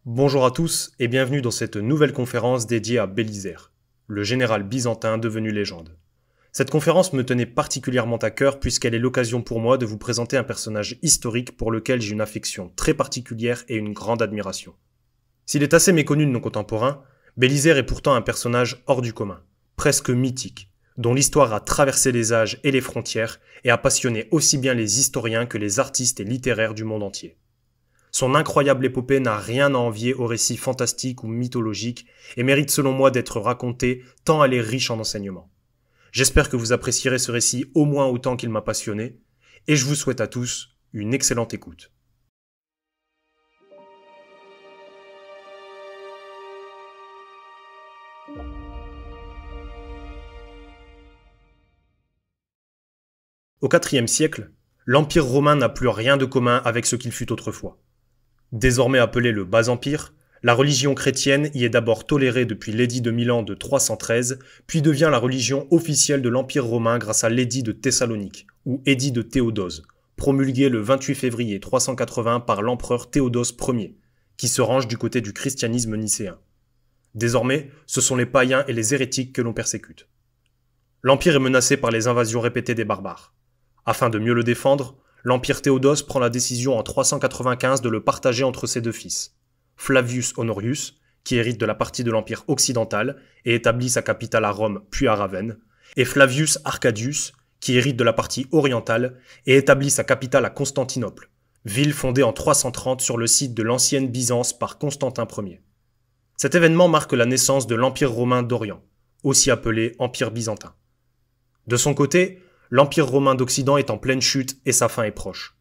Bonjour à tous et bienvenue dans cette nouvelle conférence dédiée à Bélisaire, le général byzantin devenu légende. Cette conférence me tenait particulièrement à cœur puisqu'elle est l'occasion pour moi de vous présenter un personnage historique pour lequel j'ai une affection très particulière et une grande admiration. S'il est assez méconnu de nos contemporains, Bélisaire est pourtant un personnage hors du commun, presque mythique, dont l'histoire a traversé les âges et les frontières et a passionné aussi bien les historiens que les artistes et littéraires du monde entier. Son incroyable épopée n'a rien à envier aux récits fantastiques ou mythologiques et mérite selon moi d'être racontée tant elle est riche en enseignements. J'espère que vous apprécierez ce récit au moins autant qu'il m'a passionné et je vous souhaite à tous une excellente écoute. Au IVe siècle, l'Empire romain n'a plus rien de commun avec ce qu'il fut autrefois. Désormais appelé le Bas-Empire, la religion chrétienne y est d'abord tolérée depuis l'édit de Milan de 313, puis devient la religion officielle de l'Empire romain grâce à l'édit de Thessalonique, ou édit de Théodose, promulgué le 28 février 380 par l'empereur Théodose Ier, qui se range du côté du christianisme nicéen. Désormais, ce sont les païens et les hérétiques que l'on persécute. L'Empire est menacé par les invasions répétées des barbares. Afin de mieux le défendre, l'Empire Théodose prend la décision en 395 de le partager entre ses deux fils. Flavius Honorius, qui hérite de la partie de l'Empire occidental et établit sa capitale à Rome puis à Ravenne, et Flavius Arcadius, qui hérite de la partie orientale et établit sa capitale à Constantinople, ville fondée en 330 sur le site de l'ancienne Byzance par Constantin Ier. Cet événement marque la naissance de l'Empire romain d'Orient, aussi appelé Empire byzantin. De son côté, l'Empire romain d'Occident est en pleine chute et sa fin est proche.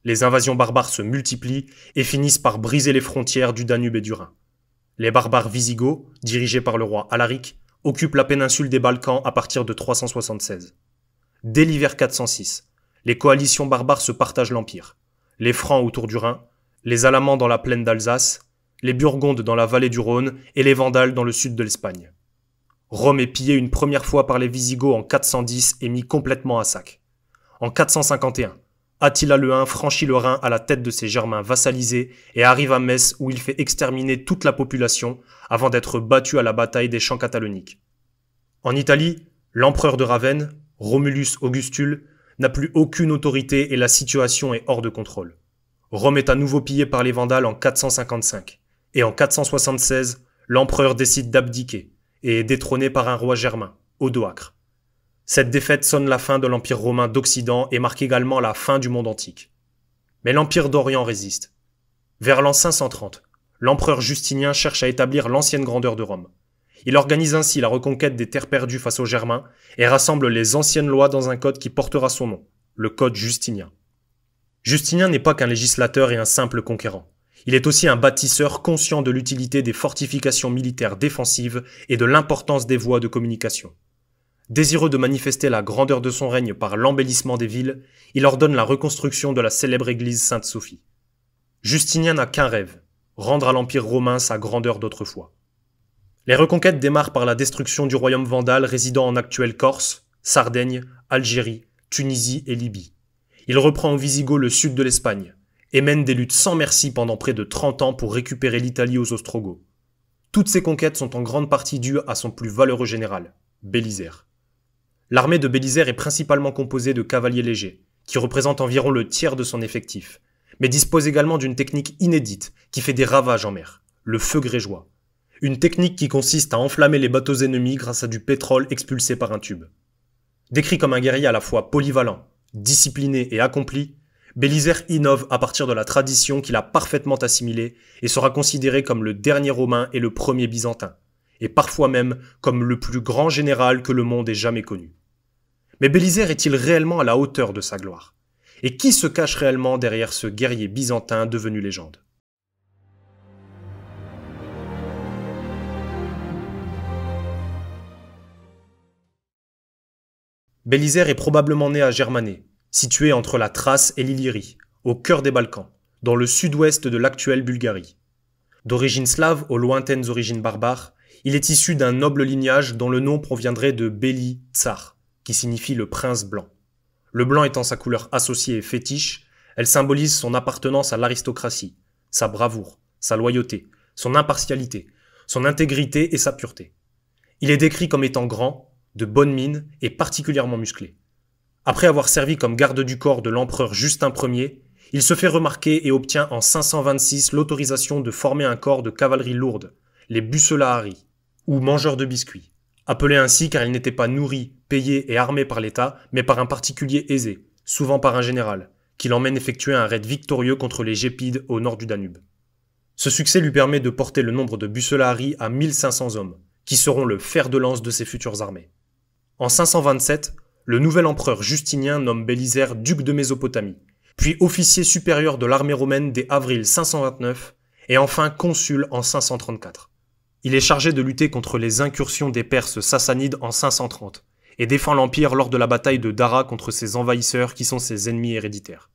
Les invasions barbares se multiplient et finissent par briser les frontières du Danube et du Rhin. Les barbares wisigoths, dirigés par le roi Alaric, occupent la péninsule des Balkans à partir de 376. Dès l'hiver 406, les coalitions barbares se partagent l'Empire. Les Francs autour du Rhin, les Alamans dans la plaine d'Alsace, les Burgondes dans la vallée du Rhône et les Vandales dans le sud de l'Espagne. Rome est pillée une première fois par les Wisigoths en 410 et mis complètement à sac. En 451, Attila le Hun franchit le Rhin à la tête de ses Germains vassalisés et arrive à Metz où il fait exterminer toute la population avant d'être battu à la bataille des Champs Cataloniques. En Italie, l'empereur de Ravenne, Romulus Augustule, n'a plus aucune autorité et la situation est hors de contrôle. Rome est à nouveau pillée par les Vandales en 455 et en 476, l'empereur décide d'abdiquer et est détrôné par un roi germain, Odoacre. Cette défaite sonne la fin de l'Empire romain d'Occident et marque également la fin du monde antique. Mais l'Empire d'Orient résiste. Vers l'an 530, l'empereur Justinien cherche à établir l'ancienne grandeur de Rome. Il organise ainsi la reconquête des terres perdues face aux Germains et rassemble les anciennes lois dans un code qui portera son nom, le Code Justinien. Justinien n'est pas qu'un législateur et un simple conquérant. Il est aussi un bâtisseur conscient de l'utilité des fortifications militaires défensives et de l'importance des voies de communication. Désireux de manifester la grandeur de son règne par l'embellissement des villes, il ordonne la reconstruction de la célèbre église Sainte-Sophie. Justinien n'a qu'un rêve, rendre à l'Empire romain sa grandeur d'autrefois. Les reconquêtes démarrent par la destruction du royaume vandale résidant en actuelle Corse, Sardaigne, Algérie, Tunisie et Libye. Il reprend aux Wisigoths le sud de l'Espagne et mène des luttes sans merci pendant près de 30 ans pour récupérer l'Italie aux Ostrogoths. Toutes ces conquêtes sont en grande partie dues à son plus valeureux général, Bélisaire. L'armée de Bélisaire est principalement composée de cavaliers légers, qui représentent environ le tiers de son effectif, mais dispose également d'une technique inédite qui fait des ravages en mer, le feu grégeois. Une technique qui consiste à enflammer les bateaux ennemis grâce à du pétrole expulsé par un tube. Décrit comme un guerrier à la fois polyvalent, discipliné et accompli, Bélisaire innove à partir de la tradition qu'il a parfaitement assimilée et sera considéré comme le dernier Romain et le premier Byzantin, et parfois même comme le plus grand général que le monde ait jamais connu. Mais Bélisaire est-il réellement à la hauteur de sa gloire? Et qui se cache réellement derrière ce guerrier byzantin devenu légende? Bélisaire est probablement né à Germané, situé entre la Thrace et l'Illyrie, au cœur des Balkans, dans le sud-ouest de l'actuelle Bulgarie. D'origine slave aux lointaines origines barbares, il est issu d'un noble lignage dont le nom proviendrait de Béli Tsar, qui signifie le prince blanc. Le blanc étant sa couleur associée et fétiche, elle symbolise son appartenance à l'aristocratie, sa bravoure, sa loyauté, son impartialité, son intégrité et sa pureté. Il est décrit comme étant grand, de bonne mine et particulièrement musclé. Après avoir servi comme garde du corps de l'empereur Justin Ier, il se fait remarquer et obtient en 526 l'autorisation de former un corps de cavalerie lourde, les Bucellahari, ou mangeurs de biscuits, appelés ainsi car ils n'étaient pas nourris, payés et armés par l'État, mais par un particulier aisé, souvent par un général, qui l'emmène effectuer un raid victorieux contre les Gépides au nord du Danube. Ce succès lui permet de porter le nombre de Bucellahari à 1500 hommes, qui seront le fer de lance de ses futures armées. En 527, le nouvel empereur Justinien nomme Bélisaire duc de Mésopotamie, puis officier supérieur de l'armée romaine dès avril 529, et enfin consul en 534. Il est chargé de lutter contre les incursions des Perses sassanides en 530, et défend l'Empire lors de la bataille de Dara contre ses envahisseurs qui sont ses ennemis héréditaires.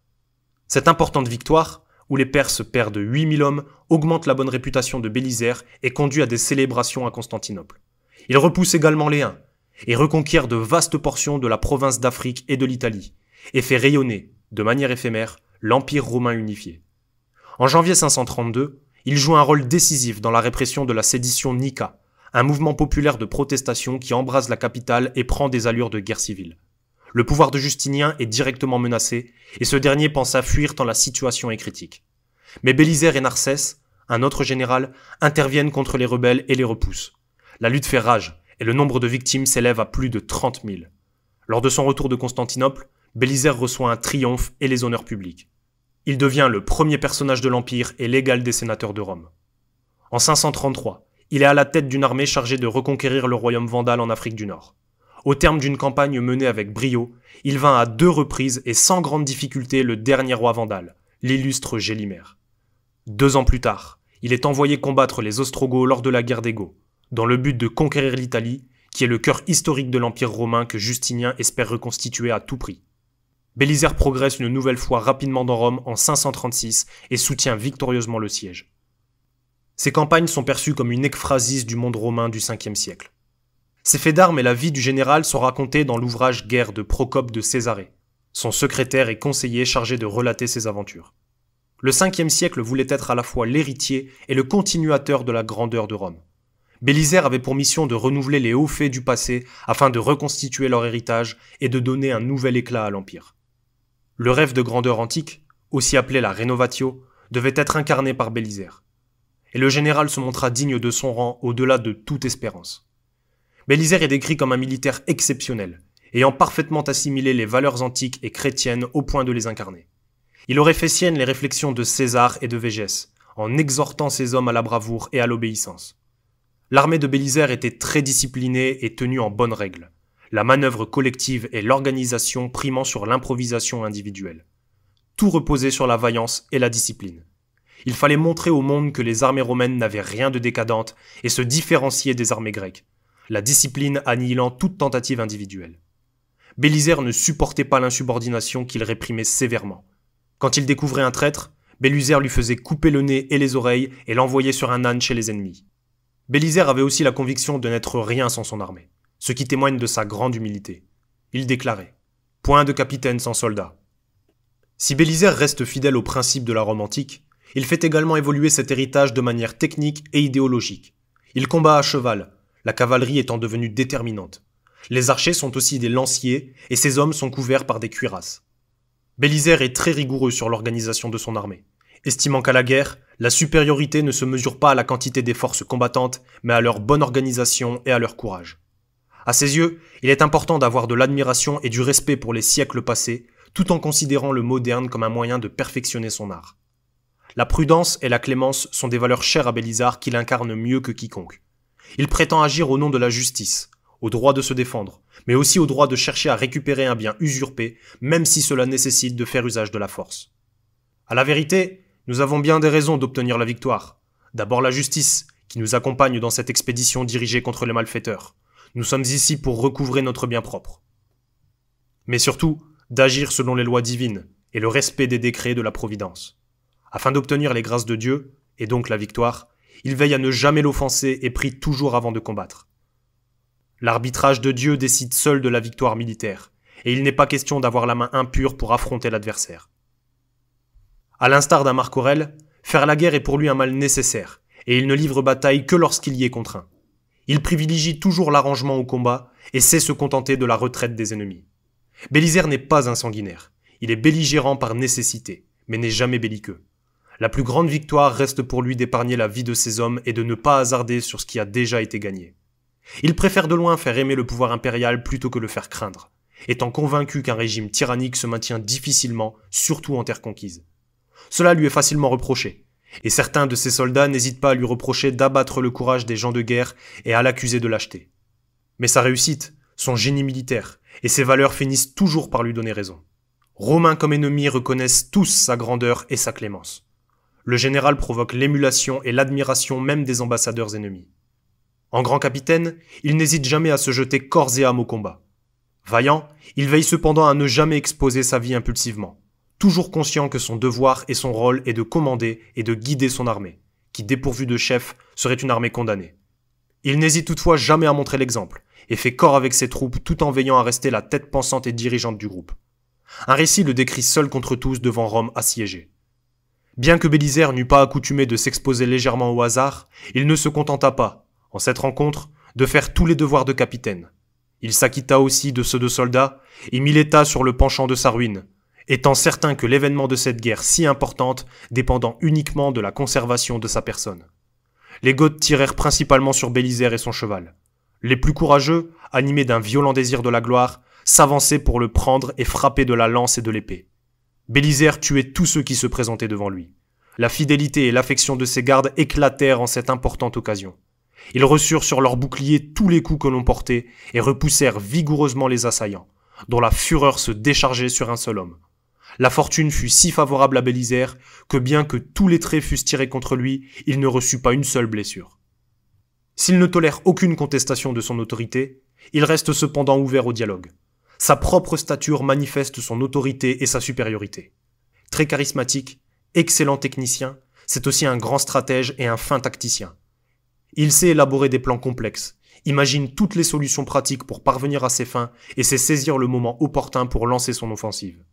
Cette importante victoire, où les Perses perdent 8000 hommes, augmente la bonne réputation de Bélisaire et conduit à des célébrations à Constantinople. Il repousse également les Huns, et reconquiert de vastes portions de la province d'Afrique et de l'Italie, et fait rayonner, de manière éphémère, l'Empire romain unifié. En janvier 532, il joue un rôle décisif dans la répression de la sédition Nika, un mouvement populaire de protestation qui embrase la capitale et prend des allures de guerre civile. Le pouvoir de Justinien est directement menacé, et ce dernier pense à fuir tant la situation est critique. Mais Bélisaire et Narsès, un autre général, interviennent contre les rebelles et les repoussent. La lutte fait rage, et le nombre de victimes s'élève à plus de 30 000. Lors de son retour de Constantinople, Bélisaire reçoit un triomphe et les honneurs publics. Il devient le premier personnage de l'Empire et l'égal des sénateurs de Rome. En 533, il est à la tête d'une armée chargée de reconquérir le royaume vandale en Afrique du Nord. Au terme d'une campagne menée avec brio, il vainc à 2 reprises et sans grande difficulté le dernier roi vandale, l'illustre Gélimère. 2 ans plus tard, il est envoyé combattre les Ostrogoths lors de la guerre des Goths, dans le but de conquérir l'Italie, qui est le cœur historique de l'Empire romain que Justinien espère reconstituer à tout prix. Bélisaire progresse une nouvelle fois rapidement dans Rome en 536 et soutient victorieusement le siège. Ces campagnes sont perçues comme une ekphrasis du monde romain du 5e siècle. Ses faits d'armes et la vie du général sont racontés dans l'ouvrage Guerre de Procope de Césarée, son secrétaire et conseiller chargé de relater ses aventures. Le 5e siècle voulait être à la fois l'héritier et le continuateur de la grandeur de Rome. Bélisaire avait pour mission de renouveler les hauts faits du passé afin de reconstituer leur héritage et de donner un nouvel éclat à l'Empire. Le rêve de grandeur antique, aussi appelé la Renovatio, devait être incarné par Bélisaire. Et le général se montra digne de son rang au-delà de toute espérance. Bélisaire est décrit comme un militaire exceptionnel, ayant parfaitement assimilé les valeurs antiques et chrétiennes au point de les incarner. Il aurait fait sienne les réflexions de César et de Végès, en exhortant ses hommes à la bravoure et à l'obéissance. L'armée de Bélisaire était très disciplinée et tenue en bonne règle, la manœuvre collective et l'organisation primant sur l'improvisation individuelle. Tout reposait sur la vaillance et la discipline. Il fallait montrer au monde que les armées romaines n'avaient rien de décadente et se différencier des armées grecques, la discipline annihilant toute tentative individuelle. Bélisaire ne supportait pas l'insubordination qu'il réprimait sévèrement. Quand il découvrait un traître, Bélisaire lui faisait couper le nez et les oreilles et l'envoyait sur un âne chez les ennemis. Bélisaire avait aussi la conviction de n'être rien sans son armée, ce qui témoigne de sa grande humilité. Il déclarait « Point de capitaine sans soldat ». Si Bélisaire reste fidèle aux principes de la Rome antique, il fait également évoluer cet héritage de manière technique et idéologique. Il combat à cheval, la cavalerie étant devenue déterminante. Les archers sont aussi des lanciers et ses hommes sont couverts par des cuirasses. Bélisaire est très rigoureux sur l'organisation de son armée, estimant qu'à la guerre, la supériorité ne se mesure pas à la quantité des forces combattantes, mais à leur bonne organisation et à leur courage. À ses yeux, il est important d'avoir de l'admiration et du respect pour les siècles passés, tout en considérant le moderne comme un moyen de perfectionner son art. La prudence et la clémence sont des valeurs chères à Bélisaire qu'il incarne mieux que quiconque. Il prétend agir au nom de la justice, au droit de se défendre, mais aussi au droit de chercher à récupérer un bien usurpé, même si cela nécessite de faire usage de la force. À la vérité, nous avons bien des raisons d'obtenir la victoire. D'abord la justice, qui nous accompagne dans cette expédition dirigée contre les malfaiteurs. Nous sommes ici pour recouvrer notre bien propre. Mais surtout, d'agir selon les lois divines et le respect des décrets de la Providence. Afin d'obtenir les grâces de Dieu, et donc la victoire, il veille à ne jamais l'offenser et prie toujours avant de combattre. L'arbitrage de Dieu décide seul de la victoire militaire, et il n'est pas question d'avoir la main impure pour affronter l'adversaire. À l'instar d'un Marc Aurèle, faire la guerre est pour lui un mal nécessaire, et il ne livre bataille que lorsqu'il y est contraint. Il privilégie toujours l'arrangement au combat et sait se contenter de la retraite des ennemis. Bélisaire n'est pas un sanguinaire. Il est belligérant par nécessité, mais n'est jamais belliqueux. La plus grande victoire reste pour lui d'épargner la vie de ses hommes et de ne pas hasarder sur ce qui a déjà été gagné. Il préfère de loin faire aimer le pouvoir impérial plutôt que le faire craindre, étant convaincu qu'un régime tyrannique se maintient difficilement, surtout en terre conquise. Cela lui est facilement reproché, et certains de ses soldats n'hésitent pas à lui reprocher d'abattre le courage des gens de guerre et à l'accuser de lâcheté. Mais sa réussite, son génie militaire et ses valeurs finissent toujours par lui donner raison. Romains comme ennemis reconnaissent tous sa grandeur et sa clémence. Le général provoque l'émulation et l'admiration même des ambassadeurs ennemis. En grand capitaine, il n'hésite jamais à se jeter corps et âme au combat. Vaillant, il veille cependant à ne jamais exposer sa vie impulsivement, toujours conscient que son devoir et son rôle est de commander et de guider son armée, qui dépourvue de chef serait une armée condamnée. Il n'hésite toutefois jamais à montrer l'exemple, et fait corps avec ses troupes tout en veillant à rester la tête pensante et dirigeante du groupe. Un récit le décrit seul contre tous devant Rome assiégée. Bien que Bélisaire n'eût pas accoutumé de s'exposer légèrement au hasard, il ne se contenta pas, en cette rencontre, de faire tous les devoirs de capitaine. Il s'acquitta aussi de ceux de soldat et mit l'État sur le penchant de sa ruine, étant certain que l'événement de cette guerre si importante dépendant uniquement de la conservation de sa personne. Les Goths tirèrent principalement sur Bélisaire et son cheval. Les plus courageux, animés d'un violent désir de la gloire, s'avançaient pour le prendre et frapper de la lance et de l'épée. Bélisaire tuait tous ceux qui se présentaient devant lui. La fidélité et l'affection de ses gardes éclatèrent en cette importante occasion. Ils reçurent sur leurs boucliers tous les coups que l'on portait et repoussèrent vigoureusement les assaillants, dont la fureur se déchargeait sur un seul homme. La fortune fut si favorable à Bélisaire que bien que tous les traits fussent tirés contre lui, il ne reçut pas une seule blessure. S'il ne tolère aucune contestation de son autorité, il reste cependant ouvert au dialogue. Sa propre stature manifeste son autorité et sa supériorité. Très charismatique, excellent technicien, c'est aussi un grand stratège et un fin tacticien. Il sait élaborer des plans complexes, imagine toutes les solutions pratiques pour parvenir à ses fins et sait saisir le moment opportun pour lancer son offensive.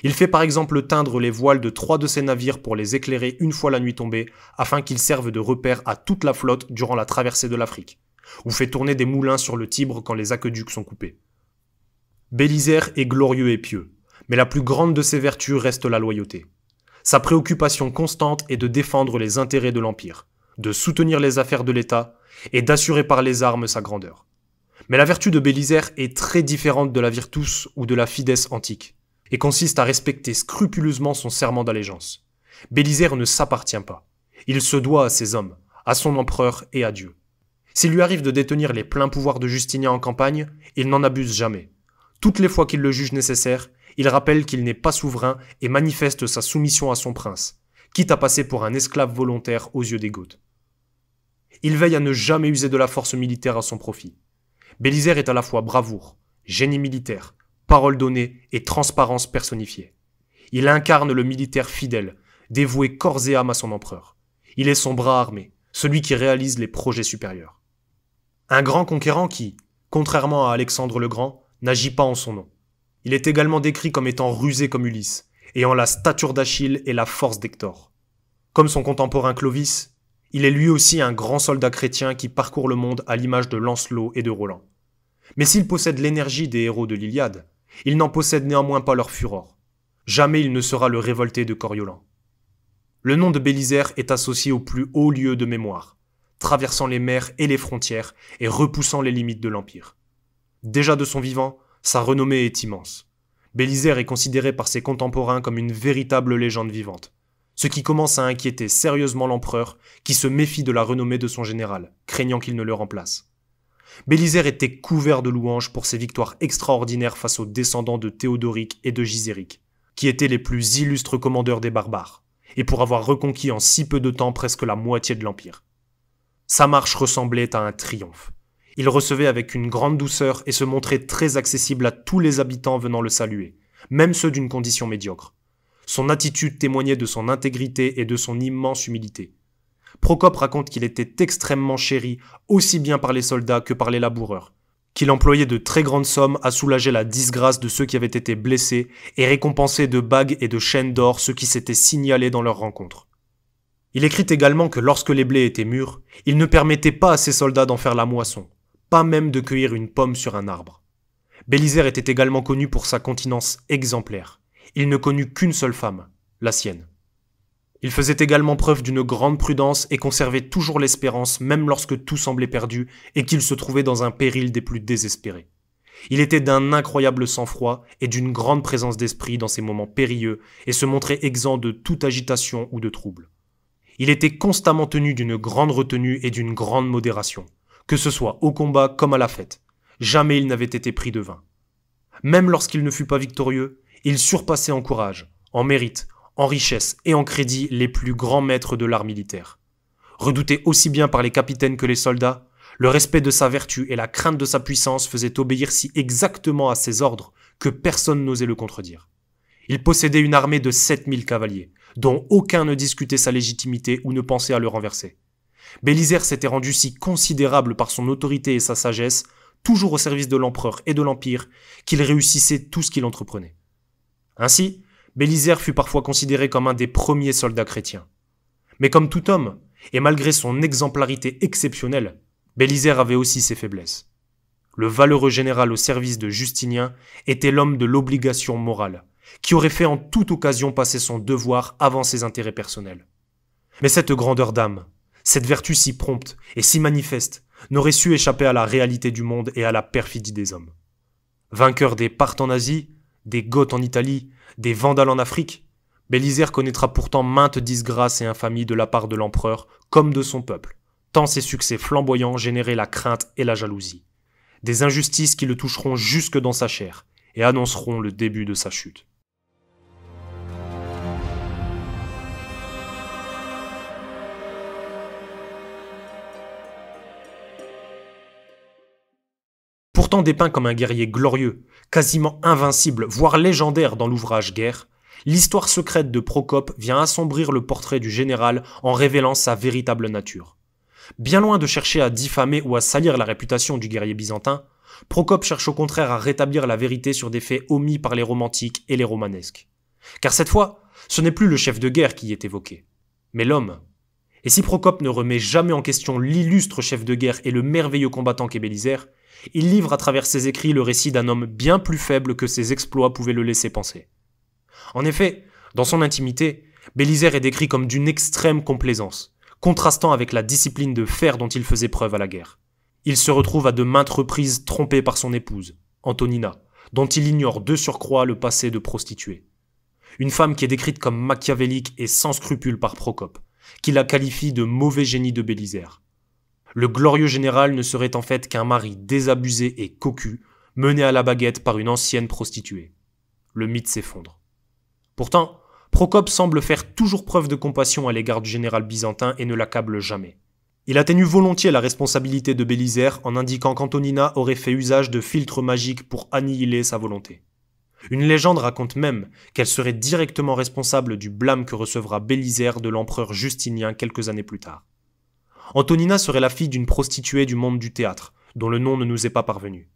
Il fait par exemple teindre les voiles de 3 de ses navires pour les éclairer une fois la nuit tombée afin qu'ils servent de repère à toute la flotte durant la traversée de l'Afrique, ou fait tourner des moulins sur le Tibre quand les aqueducs sont coupés. Bélisaire est glorieux et pieux, mais la plus grande de ses vertus reste la loyauté. Sa préoccupation constante est de défendre les intérêts de l'Empire, de soutenir les affaires de l'État et d'assurer par les armes sa grandeur. Mais la vertu de Bélisaire est très différente de la virtus ou de la fides antique, et consiste à respecter scrupuleusement son serment d'allégeance. Bélisaire ne s'appartient pas. Il se doit à ses hommes, à son empereur et à Dieu. S'il lui arrive de détenir les pleins pouvoirs de Justinien en campagne, il n'en abuse jamais. Toutes les fois qu'il le juge nécessaire, il rappelle qu'il n'est pas souverain et manifeste sa soumission à son prince, quitte à passer pour un esclave volontaire aux yeux des Goths. Il veille à ne jamais user de la force militaire à son profit. Bélisaire est à la fois bravoure, génie militaire, parole donnée et transparence personnifiée. Il incarne le militaire fidèle, dévoué corps et âme à son empereur. Il est son bras armé, celui qui réalise les projets supérieurs. Un grand conquérant qui, contrairement à Alexandre le Grand, n'agit pas en son nom. Il est également décrit comme étant rusé comme Ulysse, ayant la stature d'Achille et la force d'Hector. Comme son contemporain Clovis, il est lui aussi un grand soldat chrétien qui parcourt le monde à l'image de Lancelot et de Roland. Mais s'il possède l'énergie des héros de l'Iliade, il n'en possède néanmoins pas leur fureur. Jamais il ne sera le révolté de Coriolan. Le nom de Bélisaire est associé au plus haut lieu de mémoire, traversant les mers et les frontières et repoussant les limites de l'Empire. Déjà de son vivant, sa renommée est immense. Bélisaire est considéré par ses contemporains comme une véritable légende vivante, ce qui commence à inquiéter sérieusement l'empereur qui se méfie de la renommée de son général, craignant qu'il ne le remplace. Bélisaire était couvert de louanges pour ses victoires extraordinaires face aux descendants de Théodoric et de Giséric, qui étaient les plus illustres commandeurs des barbares, et pour avoir reconquis en si peu de temps presque la moitié de l'Empire. Sa marche ressemblait à un triomphe. Il recevait avec une grande douceur et se montrait très accessible à tous les habitants venant le saluer, même ceux d'une condition médiocre. Son attitude témoignait de son intégrité et de son immense humilité. Procope raconte qu'il était extrêmement chéri aussi bien par les soldats que par les laboureurs, qu'il employait de très grandes sommes à soulager la disgrâce de ceux qui avaient été blessés et récompensait de bagues et de chaînes d'or ceux qui s'étaient signalés dans leur rencontre. Il écrit également que lorsque les blés étaient mûrs, il ne permettait pas à ses soldats d'en faire la moisson, pas même de cueillir une pomme sur un arbre. Bélisaire était également connu pour sa continence exemplaire. Il ne connut qu'une seule femme, la sienne. Il faisait également preuve d'une grande prudence et conservait toujours l'espérance même lorsque tout semblait perdu et qu'il se trouvait dans un péril des plus désespérés. Il était d'un incroyable sang-froid et d'une grande présence d'esprit dans ces moments périlleux et se montrait exempt de toute agitation ou de trouble. Il était constamment tenu d'une grande retenue et d'une grande modération, que ce soit au combat comme à la fête. Jamais il n'avait été pris de vin. Même lorsqu'il ne fut pas victorieux, il surpassait en courage, en mérite, en richesse et en crédit les plus grands maîtres de l'art militaire. Redouté aussi bien par les capitaines que les soldats, le respect de sa vertu et la crainte de sa puissance faisaient obéir si exactement à ses ordres que personne n'osait le contredire. Il possédait une armée de 7000 cavaliers, dont aucun ne discutait sa légitimité ou ne pensait à le renverser. Bélisaire s'était rendu si considérable par son autorité et sa sagesse, toujours au service de l'empereur et de l'empire, qu'il réussissait tout ce qu'il entreprenait. Ainsi, Bélisaire fut parfois considéré comme un des premiers soldats chrétiens. Mais comme tout homme, et malgré son exemplarité exceptionnelle, Bélisaire avait aussi ses faiblesses. Le valeureux général au service de Justinien était l'homme de l'obligation morale, qui aurait fait en toute occasion passer son devoir avant ses intérêts personnels. Mais cette grandeur d'âme, cette vertu si prompte et si manifeste, n'aurait su échapper à la réalité du monde et à la perfidie des hommes. Vainqueur des Parthes en Asie, des Goths en Italie, des Vandales en Afrique, Bélisaire connaîtra pourtant maintes disgrâces et infamies de la part de l'empereur comme de son peuple, tant ses succès flamboyants généraient la crainte et la jalousie. Des injustices qui le toucheront jusque dans sa chair et annonceront le début de sa chute. Pourtant dépeint comme un guerrier glorieux, quasiment invincible, voire légendaire dans l'ouvrage Guerre, l'histoire secrète de Procope vient assombrir le portrait du général en révélant sa véritable nature. Bien loin de chercher à diffamer ou à salir la réputation du guerrier byzantin, Procope cherche au contraire à rétablir la vérité sur des faits omis par les romantiques et les romanesques. Car cette fois, ce n'est plus le chef de guerre qui y est évoqué, mais l'homme. Et si Procope ne remet jamais en question l'illustre chef de guerre et le merveilleux combattant qu'est Bélisaire, il livre à travers ses écrits le récit d'un homme bien plus faible que ses exploits pouvaient le laisser penser. En effet, dans son intimité, Bélisaire est décrit comme d'une extrême complaisance, contrastant avec la discipline de fer dont il faisait preuve à la guerre. Il se retrouve à de maintes reprises trompé par son épouse, Antonina, dont il ignore de surcroît le passé de prostituée. Une femme qui est décrite comme machiavélique et sans scrupule par Procope, qui la qualifie de mauvais génie de Bélisaire. Le glorieux général ne serait en fait qu'un mari désabusé et cocu, mené à la baguette par une ancienne prostituée. Le mythe s'effondre. Pourtant, Procope semble faire toujours preuve de compassion à l'égard du général byzantin et ne l'accable jamais. Il atténue volontiers la responsabilité de Bélisaire en indiquant qu'Antonina aurait fait usage de filtres magiques pour annihiler sa volonté. Une légende raconte même qu'elle serait directement responsable du blâme que recevra Bélisaire de l'empereur Justinien quelques années plus tard. Antonina serait la fille d'une prostituée du monde du théâtre, dont le nom ne nous est pas parvenu.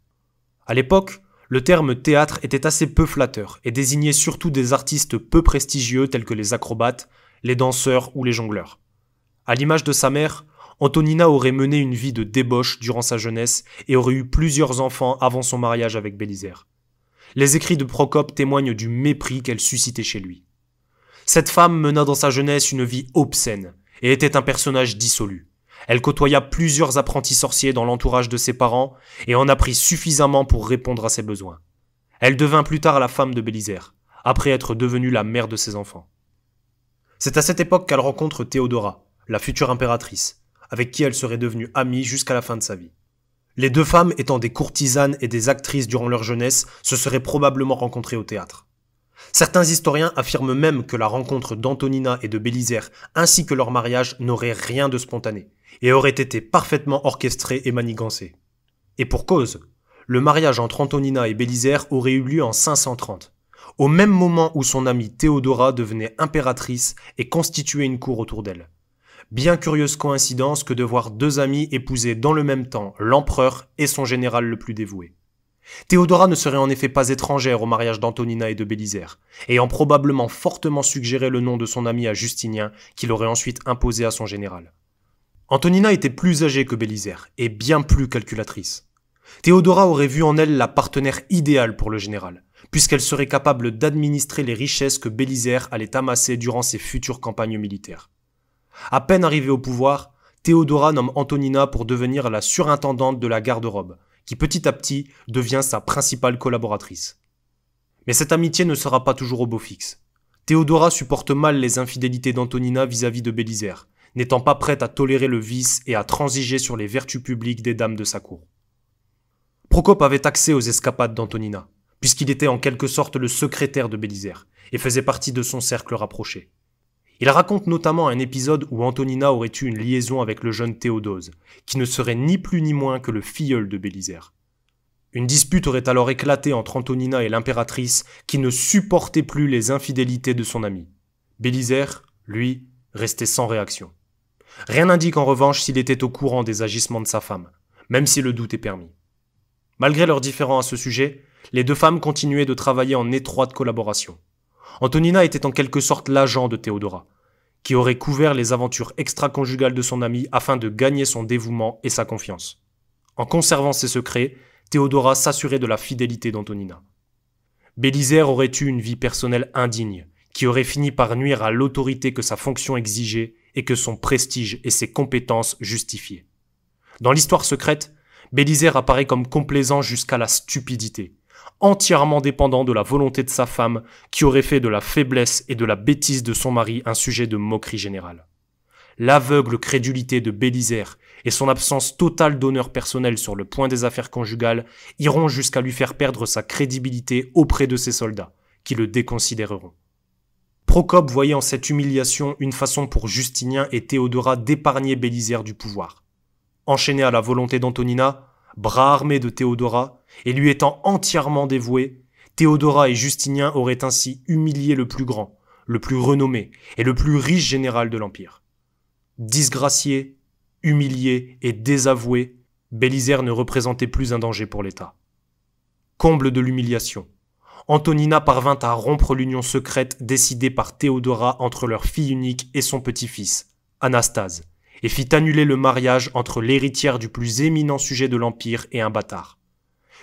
À l'époque, le terme théâtre était assez peu flatteur et désignait surtout des artistes peu prestigieux tels que les acrobates, les danseurs ou les jongleurs. À l'image de sa mère, Antonina aurait mené une vie de débauche durant sa jeunesse et aurait eu plusieurs enfants avant son mariage avec Bélisaire. Les écrits de Procope témoignent du mépris qu'elle suscitait chez lui. Cette femme mena dans sa jeunesse une vie obscène et était un personnage dissolu. Elle côtoya plusieurs apprentis sorciers dans l'entourage de ses parents et en apprit suffisamment pour répondre à ses besoins. Elle devint plus tard la femme de Bélisaire, après être devenue la mère de ses enfants. C'est à cette époque qu'elle rencontre Théodora, la future impératrice, avec qui elle serait devenue amie jusqu'à la fin de sa vie. Les deux femmes étant des courtisanes et des actrices durant leur jeunesse, se seraient probablement rencontrées au théâtre. Certains historiens affirment même que la rencontre d'Antonina et de Bélisaire ainsi que leur mariage n'aurait rien de spontané et aurait été parfaitement orchestré et manigancé. Et pour cause, le mariage entre Antonina et Bélisaire aurait eu lieu en 530, au même moment où son amie Théodora devenait impératrice et constituait une cour autour d'elle. Bien curieuse coïncidence que de voir deux amis épouser dans le même temps l'empereur et son général le plus dévoué. Théodora ne serait en effet pas étrangère au mariage d'Antonina et de Bélisaire, ayant probablement fortement suggéré le nom de son ami à Justinien, qu'il aurait ensuite imposé à son général. Antonina était plus âgée que Bélisaire, et bien plus calculatrice. Théodora aurait vu en elle la partenaire idéale pour le général, puisqu'elle serait capable d'administrer les richesses que Bélisaire allait amasser durant ses futures campagnes militaires. À peine arrivée au pouvoir, Théodora nomme Antonina pour devenir la surintendante de la garde-robe, qui petit à petit devient sa principale collaboratrice. Mais cette amitié ne sera pas toujours au beau fixe. Théodora supporte mal les infidélités d'Antonina vis-à-vis de Bélisaire, n'étant pas prête à tolérer le vice et à transiger sur les vertus publiques des dames de sa cour. Procope avait accès aux escapades d'Antonina, puisqu'il était en quelque sorte le secrétaire de Bélisaire, et faisait partie de son cercle rapproché. Il raconte notamment un épisode où Antonina aurait eu une liaison avec le jeune Théodose, qui ne serait ni plus ni moins que le filleul de Bélisaire. Une dispute aurait alors éclaté entre Antonina et l'impératrice, qui ne supportait plus les infidélités de son ami. Bélisaire, lui, restait sans réaction. Rien n'indique en revanche s'il était au courant des agissements de sa femme, même si le doute est permis. Malgré leurs différends à ce sujet, les deux femmes continuaient de travailler en étroite collaboration. Antonina était en quelque sorte l'agent de Théodora, qui aurait couvert les aventures extra-conjugales de son ami afin de gagner son dévouement et sa confiance. En conservant ses secrets, Théodora s'assurait de la fidélité d'Antonina. Bélisaire aurait eu une vie personnelle indigne, qui aurait fini par nuire à l'autorité que sa fonction exigeait et que son prestige et ses compétences justifiaient. Dans l'histoire secrète, Bélisaire apparaît comme complaisant jusqu'à la stupidité, entièrement dépendant de la volonté de sa femme, qui aurait fait de la faiblesse et de la bêtise de son mari un sujet de moquerie générale. L'aveugle crédulité de Bélisaire et son absence totale d'honneur personnel sur le point des affaires conjugales iront jusqu'à lui faire perdre sa crédibilité auprès de ses soldats, qui le déconsidéreront. Procope voyait en cette humiliation une façon pour Justinien et Théodora d'épargner Bélisaire du pouvoir. Enchaîné à la volonté d'Antonina, bras armé de Théodora, et lui étant entièrement dévoué, Théodora et Justinien auraient ainsi humilié le plus grand, le plus renommé et le plus riche général de l'Empire. Disgracié, humilié et désavoué, Bélisaire ne représentait plus un danger pour l'État. Comble de l'humiliation, Antonina parvint à rompre l'union secrète décidée par Théodora entre leur fille unique et son petit-fils, Anastase, et fit annuler le mariage entre l'héritière du plus éminent sujet de l'Empire et un bâtard.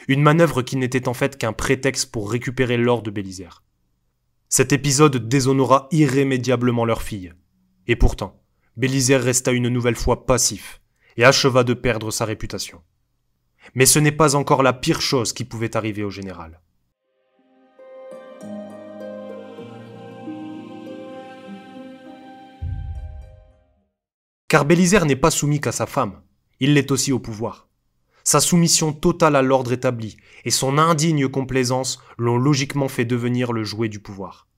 Une manœuvre qui n'était en fait qu'un prétexte pour récupérer l'or de Bélisaire. Cet épisode déshonora irrémédiablement leur fille. Et pourtant, Bélisaire resta une nouvelle fois passif et acheva de perdre sa réputation. Mais ce n'est pas encore la pire chose qui pouvait arriver au général. Car Bélisaire n'est pas soumis qu'à sa femme, il l'est aussi au pouvoir. Sa soumission totale à l'ordre établi et son indigne complaisance l'ont logiquement fait devenir le jouet du pouvoir.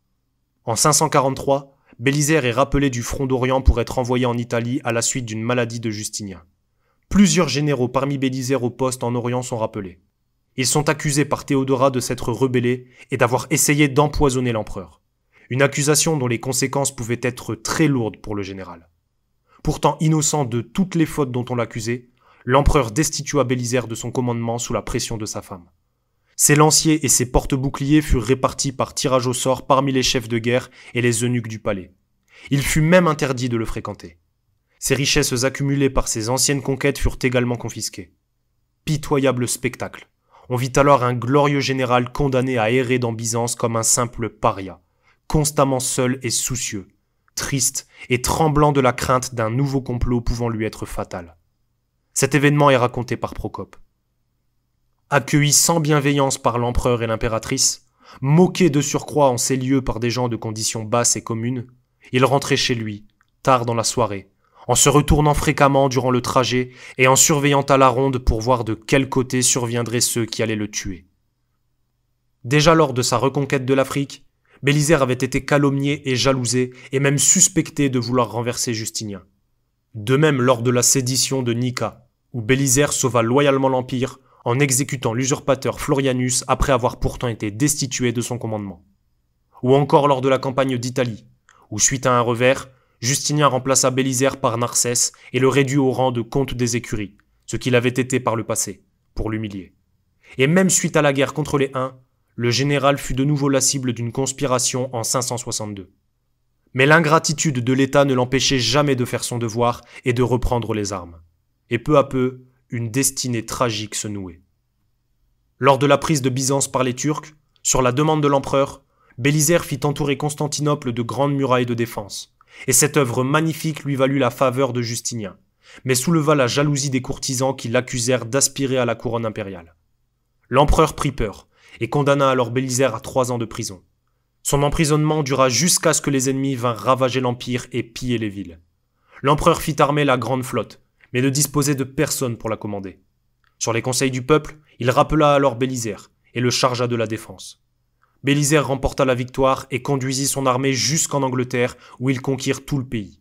En 543, Bélisaire est rappelé du front d'Orient pour être envoyé en Italie à la suite d'une maladie de Justinien. Plusieurs généraux parmi Bélisaire au poste en Orient sont rappelés. Ils sont accusés par Théodora de s'être rebellés et d'avoir essayé d'empoisonner l'empereur. Une accusation dont les conséquences pouvaient être très lourdes pour le général. Pourtant innocent de toutes les fautes dont on l'accusait, l'empereur destitua Bélisaire de son commandement sous la pression de sa femme. Ses lanciers et ses porte-boucliers furent répartis par tirage au sort parmi les chefs de guerre et les eunuques du palais. Il fut même interdit de le fréquenter. Ses richesses accumulées par ses anciennes conquêtes furent également confisquées. Pitoyable spectacle. On vit alors un glorieux général condamné à errer dans Byzance comme un simple paria, constamment seul et soucieux, triste et tremblant de la crainte d'un nouveau complot pouvant lui être fatal. Cet événement est raconté par Procope. Accueilli sans bienveillance par l'empereur et l'impératrice, moqué de surcroît en ces lieux par des gens de conditions basses et communes, il rentrait chez lui, tard dans la soirée, en se retournant fréquemment durant le trajet et en surveillant à la ronde pour voir de quel côté surviendraient ceux qui allaient le tuer. Déjà lors de sa reconquête de l'Afrique, Bélisaire avait été calomnié et jalousé et même suspecté de vouloir renverser Justinien. De même lors de la sédition de Nica, où Bélisaire sauva loyalement l'Empire en exécutant l'usurpateur Florianus après avoir pourtant été destitué de son commandement. Ou encore lors de la campagne d'Italie, où suite à un revers, Justinien remplaça Bélisaire par Narcès et le réduit au rang de comte des écuries, ce qu'il avait été par le passé, pour l'humilier. et même suite à la guerre contre les Huns, le général fut de nouveau la cible d'une conspiration en 562. Mais l'ingratitude de l'État ne l'empêchait jamais de faire son devoir et de reprendre les armes. Et peu à peu, une destinée tragique se nouait. Lors de la prise de Byzance par les Turcs, sur la demande de l'empereur, Bélisaire fit entourer Constantinople de grandes murailles de défense, et cette œuvre magnifique lui valut la faveur de Justinien, mais souleva la jalousie des courtisans qui l'accusèrent d'aspirer à la couronne impériale. L'empereur prit peur, et condamna alors Bélisaire à 3 ans de prison. Son emprisonnement dura jusqu'à ce que les ennemis vinrent ravager l'Empire et piller les villes. L'empereur fit armer la grande flotte, mais ne disposait de personne pour la commander. Sur les conseils du peuple, il rappela alors Bélisaire et le chargea de la défense. Bélisaire remporta la victoire et conduisit son armée jusqu'en Angleterre où ils conquirent tout le pays.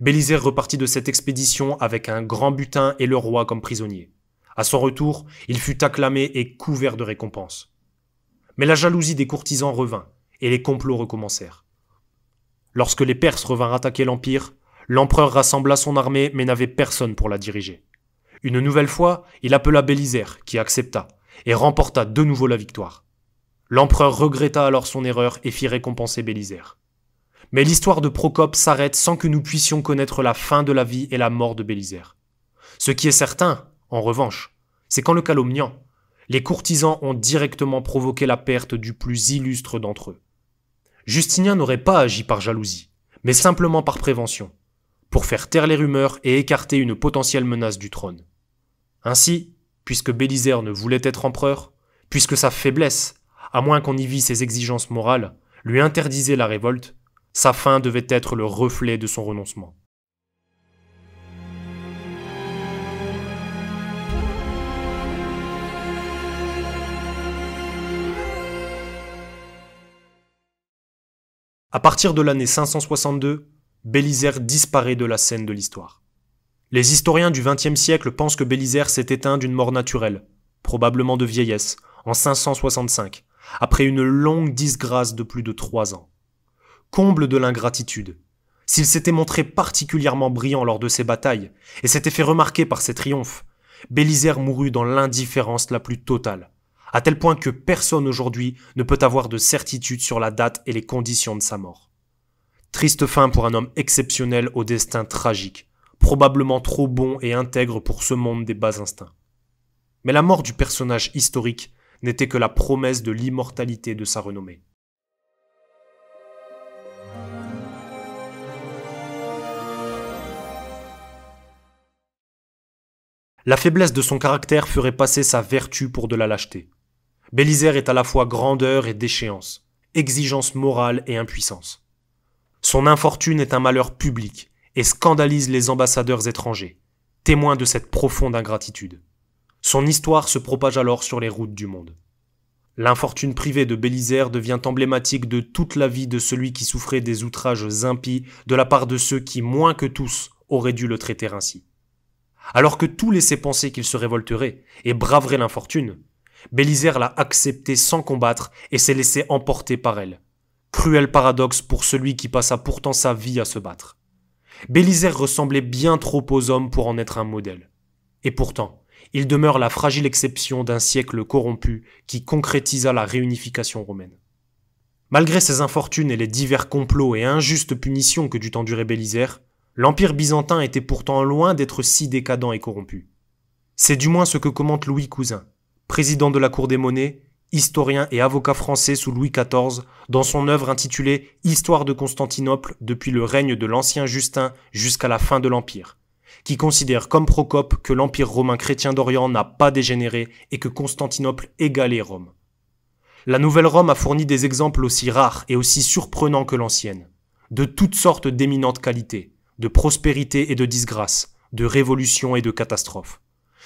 Bélisaire repartit de cette expédition avec un grand butin et le roi comme prisonnier. À son retour, il fut acclamé et couvert de récompenses. Mais la jalousie des courtisans revint et les complots recommencèrent. Lorsque les Perses revinrent attaquer l'Empire, l'empereur rassembla son armée mais n'avait personne pour la diriger. Une nouvelle fois, il appela Bélisaire, qui accepta, et remporta de nouveau la victoire. L'empereur regretta alors son erreur et fit récompenser Bélisaire. Mais l'histoire de Procope s'arrête sans que nous puissions connaître la fin de la vie et la mort de Bélisaire. Ce qui est certain, en revanche, c'est qu'en le calomniant, les courtisans ont directement provoqué la perte du plus illustre d'entre eux. Justinien n'aurait pas agi par jalousie, mais simplement par prévention, pour faire taire les rumeurs et écarter une potentielle menace du trône. Ainsi, puisque Bélisaire ne voulait être empereur, puisque sa faiblesse, à moins qu'on y vît ses exigences morales, lui interdisait la révolte, sa fin devait être le reflet de son renoncement. À partir de l'année 562, Bélisaire disparaît de la scène de l'histoire. Les historiens du XXe siècle pensent que Bélisaire s'est éteint d'une mort naturelle, probablement de vieillesse, en 565, après une longue disgrâce de plus de 3 ans. Comble de l'ingratitude. S'il s'était montré particulièrement brillant lors de ses batailles, et s'était fait remarquer par ses triomphes, Bélisaire mourut dans l'indifférence la plus totale, à tel point que personne aujourd'hui ne peut avoir de certitude sur la date et les conditions de sa mort. Triste fin pour un homme exceptionnel au destin tragique, probablement trop bon et intègre pour ce monde des bas instincts. Mais la mort du personnage historique n'était que la promesse de l'immortalité de sa renommée. La faiblesse de son caractère ferait passer sa vertu pour de la lâcheté. Bélisaire est à la fois grandeur et déchéance, exigence morale et impuissance. Son infortune est un malheur public et scandalise les ambassadeurs étrangers, témoins de cette profonde ingratitude. Son histoire se propage alors sur les routes du monde. L'infortune privée de Bélisaire devient emblématique de toute la vie de celui qui souffrait des outrages impies de la part de ceux qui, moins que tous, auraient dû le traiter ainsi. Alors que tout laissait penser qu'il se révolterait et braverait l'infortune, Bélisaire l'a acceptée sans combattre et s'est laissé emporter par elle. Cruel paradoxe pour celui qui passa pourtant sa vie à se battre. Bélisaire ressemblait bien trop aux hommes pour en être un modèle. Et pourtant, il demeure la fragile exception d'un siècle corrompu qui concrétisa la réunification romaine. Malgré ses infortunes et les divers complots et injustes punitions que dut endurer Bélisaire, l'Empire byzantin était pourtant loin d'être si décadent et corrompu. C'est du moins ce que commente Louis Cousin, président de la Cour des monnaies, historien et avocat français sous Louis XIV, dans son œuvre intitulée « Histoire de Constantinople depuis le règne de l'ancien Justin jusqu'à la fin de l'Empire », qui considère comme Procope que l'Empire romain chrétien d'Orient n'a pas dégénéré et que Constantinople égalait Rome. La Nouvelle Rome a fourni des exemples aussi rares et aussi surprenants que l'ancienne, de toutes sortes d'éminentes qualités, de prospérité et de disgrâce, de révolution et de catastrophes.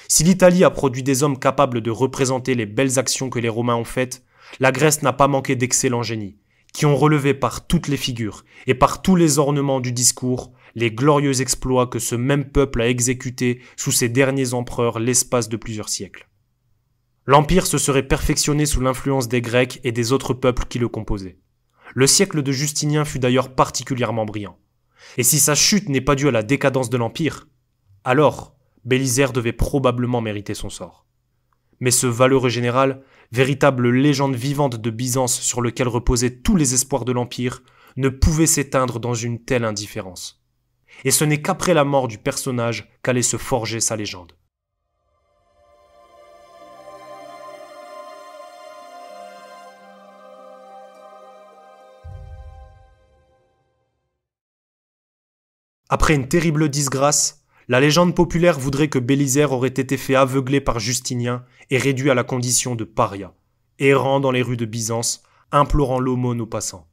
Si l'Italie a produit des hommes capables de représenter les belles actions que les Romains ont faites, la Grèce n'a pas manqué d'excellents génies, qui ont relevé par toutes les figures et par tous les ornements du discours les glorieux exploits que ce même peuple a exécutés sous ses derniers empereurs l'espace de plusieurs siècles. L'Empire se serait perfectionné sous l'influence des Grecs et des autres peuples qui le composaient. Le siècle de Justinien fut d'ailleurs particulièrement brillant. Et si sa chute n'est pas due à la décadence de l'Empire, alors Bélisaire devait probablement mériter son sort. Mais ce valeureux général, véritable légende vivante de Byzance sur lequel reposaient tous les espoirs de l'Empire, ne pouvait s'éteindre dans une telle indifférence. Et ce n'est qu'après la mort du personnage qu'allait se forger sa légende. Après une terrible disgrâce, la légende populaire voudrait que Bélisaire aurait été fait aveugler par Justinien et réduit à la condition de paria, errant dans les rues de Byzance, implorant l'aumône aux passants.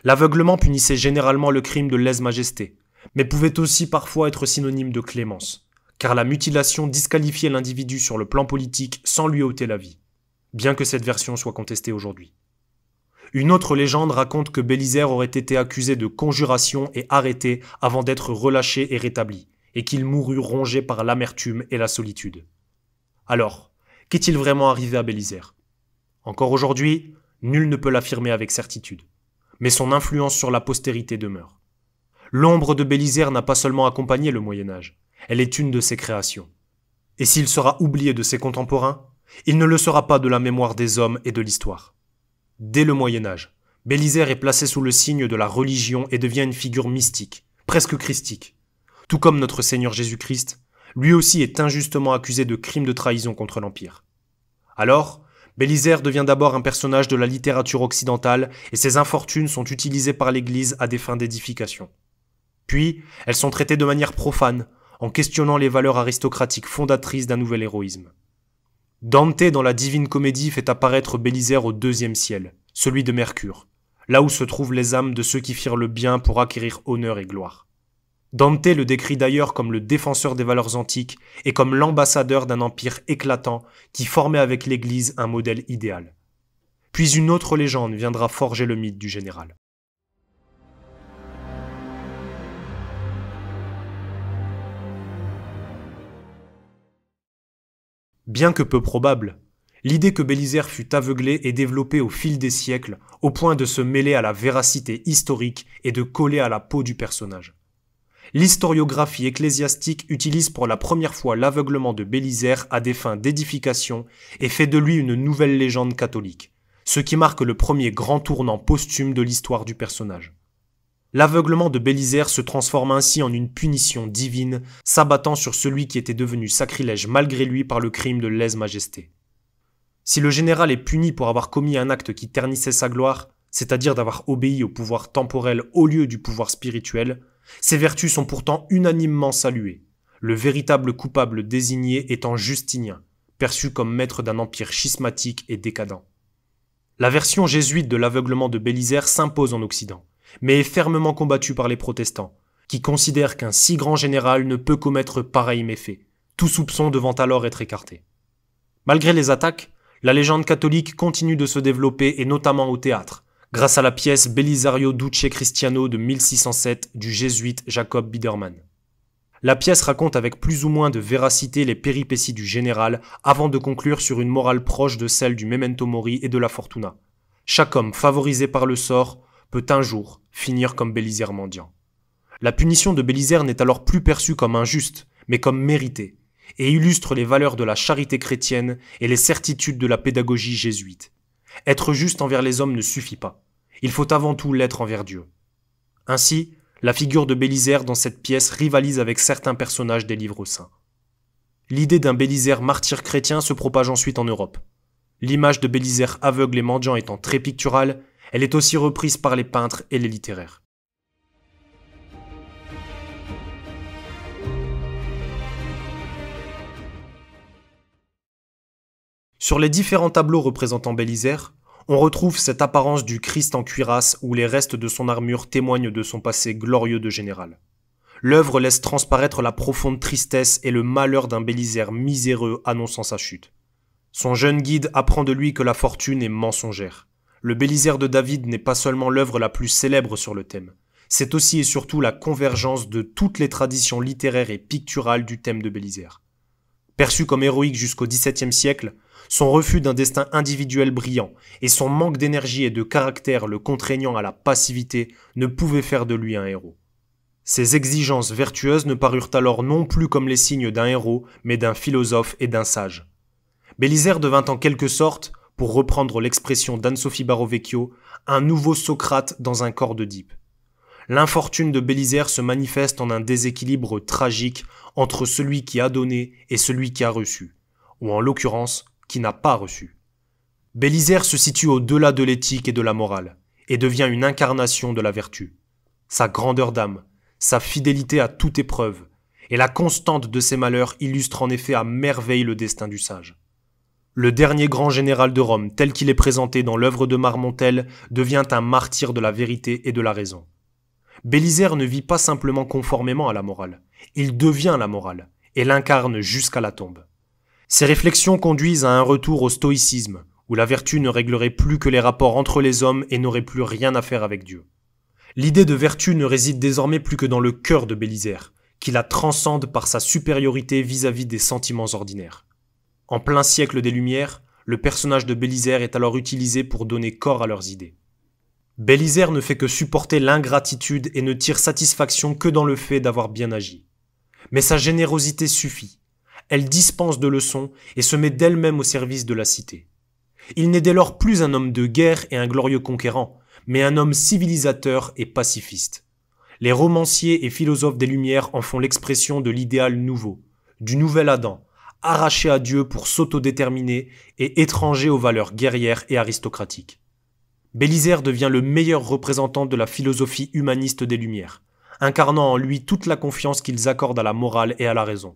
L'aveuglement punissait généralement le crime de lèse-majesté, mais pouvait aussi parfois être synonyme de clémence, car la mutilation disqualifiait l'individu sur le plan politique sans lui ôter la vie, bien que cette version soit contestée aujourd'hui. Une autre légende raconte que Bélisaire aurait été accusé de conjuration et arrêté avant d'être relâché et rétabli, et qu'il mourut rongé par l'amertume et la solitude. Alors, qu'est-il vraiment arrivé à Bélisaire ? Encore aujourd'hui, nul ne peut l'affirmer avec certitude, mais son influence sur la postérité demeure. L'ombre de Bélisaire n'a pas seulement accompagné le Moyen-Âge, elle est une de ses créations. Et s'il sera oublié de ses contemporains, il ne le sera pas de la mémoire des hommes et de l'histoire. Dès le Moyen-Âge, Bélisaire est placé sous le signe de la religion et devient une figure mystique, presque christique. Tout comme notre Seigneur Jésus-Christ, lui aussi est injustement accusé de crimes de trahison contre l'Empire. Alors, Bélisaire devient d'abord un personnage de la littérature occidentale et ses infortunes sont utilisées par l'Église à des fins d'édification. Puis, elles sont traitées de manière profane, en questionnant les valeurs aristocratiques fondatrices d'un nouvel héroïsme. Dante dans la Divine Comédie fait apparaître Bélisaire au 2e ciel, celui de Mercure, là où se trouvent les âmes de ceux qui firent le bien pour acquérir honneur et gloire. Dante le décrit d'ailleurs comme le défenseur des valeurs antiques et comme l'ambassadeur d'un empire éclatant qui formait avec l'Église un modèle idéal. Puis une autre légende viendra forger le mythe du général. Bien que peu probable, l'idée que Bélisaire fût aveuglé est développée au fil des siècles au point de se mêler à la véracité historique et de coller à la peau du personnage. L'historiographie ecclésiastique utilise pour la première fois l'aveuglement de Bélisaire à des fins d'édification et fait de lui une nouvelle légende catholique, ce qui marque le premier grand tournant posthume de l'histoire du personnage. L'aveuglement de Bélisaire se transforme ainsi en une punition divine, s'abattant sur celui qui était devenu sacrilège malgré lui par le crime de lèse-majesté. Si le général est puni pour avoir commis un acte qui ternissait sa gloire, c'est-à-dire d'avoir obéi au pouvoir temporel au lieu du pouvoir spirituel, ses vertus sont pourtant unanimement saluées, le véritable coupable désigné étant Justinien, perçu comme maître d'un empire schismatique et décadent. La version jésuite de l'aveuglement de Bélisaire s'impose en Occident, mais est fermement combattue par les protestants, qui considèrent qu'un si grand général ne peut commettre pareil méfait, tout soupçon devant alors être écarté. Malgré les attaques, la légende catholique continue de se développer et notamment au théâtre, grâce à la pièce Belisario Duce Cristiano de 1607 du jésuite Jacob Biedermann. La pièce raconte avec plus ou moins de véracité les péripéties du général avant de conclure sur une morale proche de celle du Memento Mori et de la Fortuna. Chaque homme favorisé par le sort peut un jour finir comme Bélisaire mendiant. La punition de Bélisaire n'est alors plus perçue comme injuste, mais comme méritée, et illustre les valeurs de la charité chrétienne et les certitudes de la pédagogie jésuite. Être juste envers les hommes ne suffit pas. Il faut avant tout l'être envers Dieu. Ainsi, la figure de Bélisaire dans cette pièce rivalise avec certains personnages des livres saints. L'idée d'un Bélisaire martyr chrétien se propage ensuite en Europe. L'image de Bélisaire aveugle et mendiant étant très picturale, elle est aussi reprise par les peintres et les littéraires. Sur les différents tableaux représentant Bélisaire, on retrouve cette apparence du Christ en cuirasse où les restes de son armure témoignent de son passé glorieux de général. L'œuvre laisse transparaître la profonde tristesse et le malheur d'un Bélisaire miséreux annonçant sa chute. Son jeune guide apprend de lui que la fortune est mensongère. Le Bélisaire de David n'est pas seulement l'œuvre la plus célèbre sur le thème, c'est aussi et surtout la convergence de toutes les traditions littéraires et picturales du thème de Bélisaire. Perçu comme héroïque jusqu'au XVIIe siècle, son refus d'un destin individuel brillant et son manque d'énergie et de caractère le contraignant à la passivité ne pouvaient faire de lui un héros. Ses exigences vertueuses ne parurent alors non plus comme les signes d'un héros, mais d'un philosophe et d'un sage. Bélisaire devint en quelque sorte, pour reprendre l'expression d'Anne-Sophie Barovecchio, un nouveau Socrate dans un corps d'Oedipe. L'infortune de Bélisaire se manifeste en un déséquilibre tragique entre celui qui a donné et celui qui a reçu, ou en l'occurrence, qui n'a pas reçu. Bélisaire se situe au-delà de l'éthique et de la morale, et devient une incarnation de la vertu. Sa grandeur d'âme, sa fidélité à toute épreuve, et la constante de ses malheurs illustrent en effet à merveille le destin du sage. Le dernier grand général de Rome, tel qu'il est présenté dans l'œuvre de Marmontel, devient un martyr de la vérité et de la raison. Bélisaire ne vit pas simplement conformément à la morale, il devient la morale, et l'incarne jusqu'à la tombe. Ses réflexions conduisent à un retour au stoïcisme, où la vertu ne réglerait plus que les rapports entre les hommes et n'aurait plus rien à faire avec Dieu. L'idée de vertu ne réside désormais plus que dans le cœur de Bélisaire, qui la transcende par sa supériorité vis-à-vis des sentiments ordinaires. En plein siècle des Lumières, le personnage de Bélisaire est alors utilisé pour donner corps à leurs idées. Bélisaire ne fait que supporter l'ingratitude et ne tire satisfaction que dans le fait d'avoir bien agi. Mais sa générosité suffit. Elle dispense de leçons et se met d'elle-même au service de la cité. Il n'est dès lors plus un homme de guerre et un glorieux conquérant, mais un homme civilisateur et pacifiste. Les romanciers et philosophes des Lumières en font l'expression de l'idéal nouveau, du nouvel Adam, arraché à Dieu pour s'autodéterminer et étranger aux valeurs guerrières et aristocratiques. Bélisaire devient le meilleur représentant de la philosophie humaniste des Lumières, incarnant en lui toute la confiance qu'ils accordent à la morale et à la raison.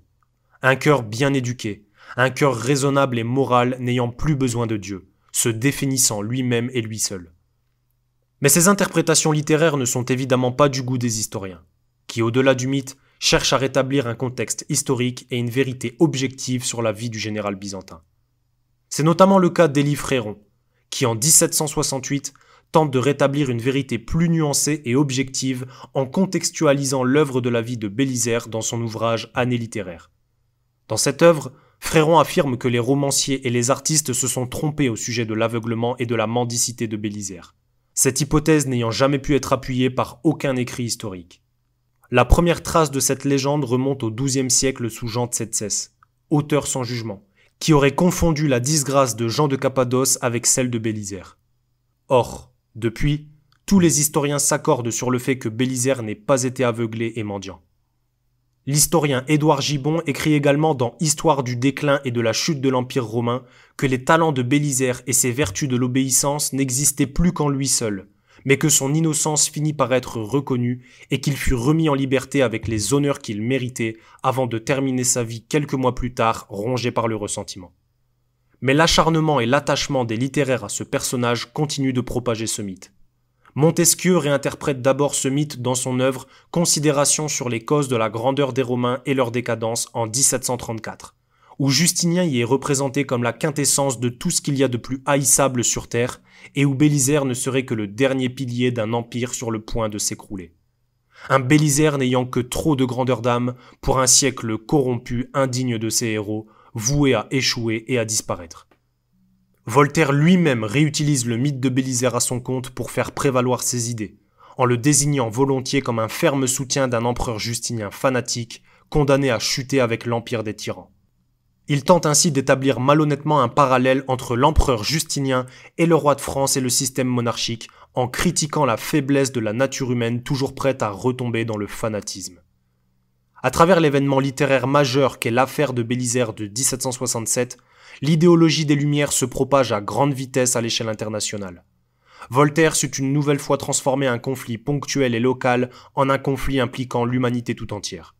Un cœur bien éduqué, un cœur raisonnable et moral n'ayant plus besoin de Dieu, se définissant lui-même et lui seul. Mais ces interprétations littéraires ne sont évidemment pas du goût des historiens, qui, au-delà du mythe, cherchent à rétablir un contexte historique et une vérité objective sur la vie du général byzantin. C'est notamment le cas d'Élie Fréron, qui en 1768 tente de rétablir une vérité plus nuancée et objective en contextualisant l'œuvre de la vie de Bélisaire dans son ouvrage Année littéraire. Dans cette œuvre, Fréron affirme que les romanciers et les artistes se sont trompés au sujet de l'aveuglement et de la mendicité de Bélisaire, cette hypothèse n'ayant jamais pu être appuyée par aucun écrit historique. La première trace de cette légende remonte au XIIe siècle sous Jean Tsetzès, auteur sans jugement, qui aurait confondu la disgrâce de Jean de Cappadoce avec celle de Bélisaire. Or, depuis, tous les historiens s'accordent sur le fait que Bélisaire n'ait pas été aveuglé et mendiant. L'historien Édouard Gibbon écrit également dans Histoire du déclin et de la chute de l'Empire romain que les talents de Bélisaire et ses vertus de l'obéissance n'existaient plus qu'en lui seul, mais que son innocence finit par être reconnue et qu'il fut remis en liberté avec les honneurs qu'il méritait avant de terminer sa vie quelques mois plus tard rongé par le ressentiment. Mais l'acharnement et l'attachement des littéraires à ce personnage continuent de propager ce mythe. Montesquieu réinterprète d'abord ce mythe dans son œuvre Considérations sur les causes de la grandeur des Romains et leur décadence en 1734, où Justinien y est représenté comme la quintessence de tout ce qu'il y a de plus haïssable sur terre et où Bélisaire ne serait que le dernier pilier d'un empire sur le point de s'écrouler. Un Bélisaire n'ayant que trop de grandeur d'âme pour un siècle corrompu, indigne de ses héros, voué à échouer et à disparaître. Voltaire lui-même réutilise le mythe de Bélisaire à son compte pour faire prévaloir ses idées, en le désignant volontiers comme un ferme soutien d'un empereur justinien fanatique, condamné à chuter avec l'empire des tyrans. Il tente ainsi d'établir malhonnêtement un parallèle entre l'empereur Justinien et le roi de France et le système monarchique, en critiquant la faiblesse de la nature humaine toujours prête à retomber dans le fanatisme. À travers l'événement littéraire majeur qu'est l'affaire de Bélisaire de 1767, l'idéologie des Lumières se propage à grande vitesse à l'échelle internationale. Voltaire sut une nouvelle fois transformer un conflit ponctuel et local en un conflit impliquant l'humanité tout entière.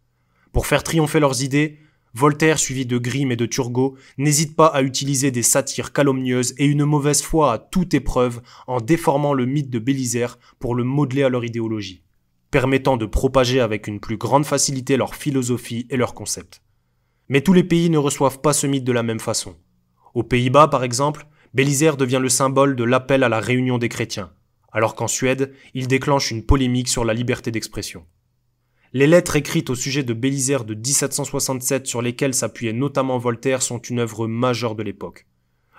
Pour faire triompher leurs idées, Voltaire, suivi de Grimm et de Turgot, n'hésite pas à utiliser des satires calomnieuses et une mauvaise foi à toute épreuve en déformant le mythe de Bélisaire pour le modeler à leur idéologie, permettant de propager avec une plus grande facilité leur philosophie et leurs concepts. Mais tous les pays ne reçoivent pas ce mythe de la même façon. Aux Pays-Bas, par exemple, Bélisaire devient le symbole de l'appel à la réunion des chrétiens, alors qu'en Suède, il déclenche une polémique sur la liberté d'expression. Les lettres écrites au sujet de Bélisaire de 1767 sur lesquelles s'appuyait notamment Voltaire sont une œuvre majeure de l'époque.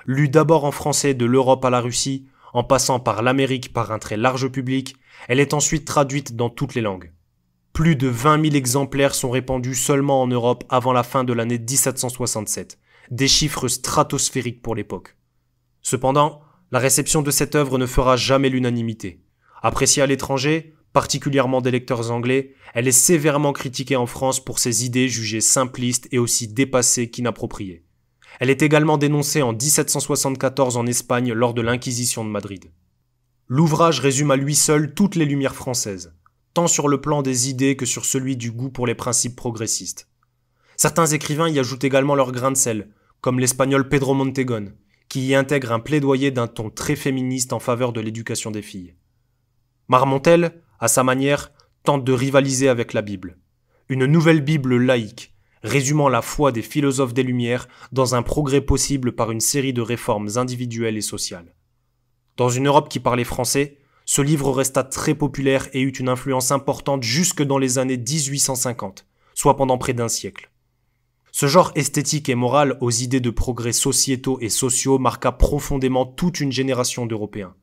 Lue d'abord en français de l'Europe à la Russie, en passant par l'Amérique par un très large public, elle est ensuite traduite dans toutes les langues. Plus de 20 000 exemplaires sont répandus seulement en Europe avant la fin de l'année 1767, des chiffres stratosphériques pour l'époque. Cependant, la réception de cette œuvre ne fera jamais l'unanimité. Appréciée à l'étranger, particulièrement des lecteurs anglais, elle est sévèrement critiquée en France pour ses idées jugées simplistes et aussi dépassées qu'inappropriées. Elle est également dénoncée en 1774 en Espagne lors de l'Inquisition de Madrid. L'ouvrage résume à lui seul toutes les Lumières françaises, tant sur le plan des idées que sur celui du goût pour les principes progressistes. Certains écrivains y ajoutent également leur grain de sel, comme l'espagnol Pedro Montegón, qui y intègre un plaidoyer d'un ton très féministe en faveur de l'éducation des filles. Marmontel, à sa manière, tente de rivaliser avec la Bible. Une nouvelle Bible laïque, résumant la foi des philosophes des Lumières dans un progrès possible par une série de réformes individuelles et sociales. Dans une Europe qui parlait français, ce livre resta très populaire et eut une influence importante jusque dans les années 1850, soit pendant près d'un siècle. Ce genre esthétique et moral aux idées de progrès sociétaux et sociaux marqua profondément toute une génération d'Européens,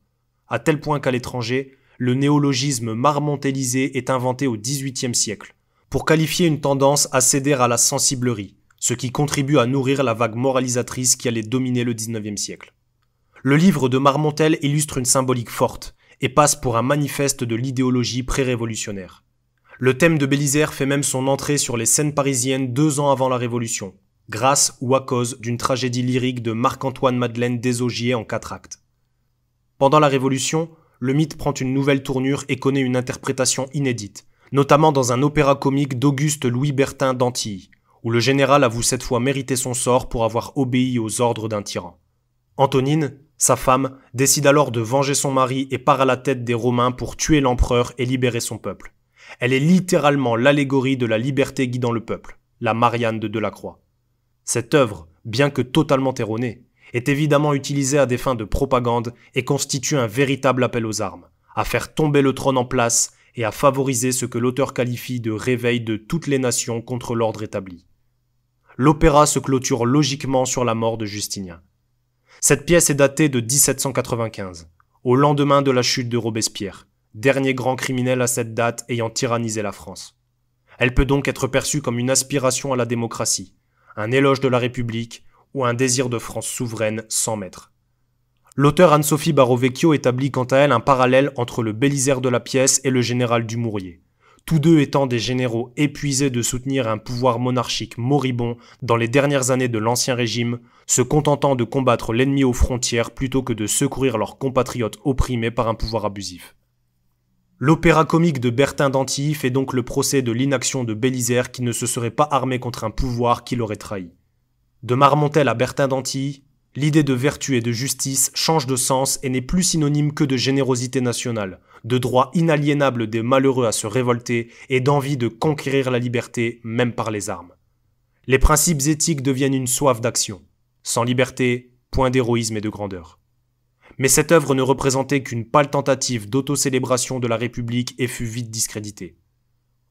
à tel point qu'à l'étranger, le néologisme marmontellisé est inventé au XVIIIe siècle, pour qualifier une tendance à céder à la sensiblerie, ce qui contribue à nourrir la vague moralisatrice qui allait dominer le XIXe siècle. Le livre de Marmontel illustre une symbolique forte et passe pour un manifeste de l'idéologie pré-révolutionnaire. Le thème de Bélisaire fait même son entrée sur les scènes parisiennes 2 ans avant la Révolution, grâce ou à cause d'une tragédie lyrique de Marc-Antoine Madeleine Désaugiers en 4 actes. Pendant la Révolution, le mythe prend une nouvelle tournure et connaît une interprétation inédite, notamment dans un opéra comique d'Auguste Louis Bertin d'Antilly, où le général avoue cette fois mériter son sort pour avoir obéi aux ordres d'un tyran. Antonine, sa femme, décide alors de venger son mari et part à la tête des Romains pour tuer l'empereur et libérer son peuple. Elle est littéralement l'allégorie de la liberté guidant le peuple, la Marianne de Delacroix. Cette œuvre, bien que totalement erronée, est évidemment utilisée à des fins de propagande et constitue un véritable appel aux armes, à faire tomber le trône en place et à favoriser ce que l'auteur qualifie de réveil de toutes les nations contre l'ordre établi. L'opéra se clôture logiquement sur la mort de Justinien. Cette pièce est datée de 1795, au lendemain de la chute de Robespierre, dernier grand criminel à cette date ayant tyrannisé la France. Elle peut donc être perçue comme une aspiration à la démocratie, un éloge de la République ou un désir de France souveraine sans maître. L'auteur Anne-Sophie Barovecchio établit quant à elle un parallèle entre le Bélisaire de la pièce et le général Dumouriez, tous deux étant des généraux épuisés de soutenir un pouvoir monarchique moribond dans les dernières années de l'Ancien Régime, se contentant de combattre l'ennemi aux frontières plutôt que de secourir leurs compatriotes opprimés par un pouvoir abusif. L'opéra comique de Bertin d'Antilly fait donc le procès de l'inaction de Bélisaire qui ne se serait pas armé contre un pouvoir qui l'aurait trahi. De Marmontel à Bertin d'Antilly, l'idée de vertu et de justice change de sens et n'est plus synonyme que de générosité nationale, de droit inaliénable des malheureux à se révolter et d'envie de conquérir la liberté, même par les armes. Les principes éthiques deviennent une soif d'action. Sans liberté, point d'héroïsme et de grandeur. Mais cette œuvre ne représentait qu'une pâle tentative d'autocélébration de la République et fut vite discréditée.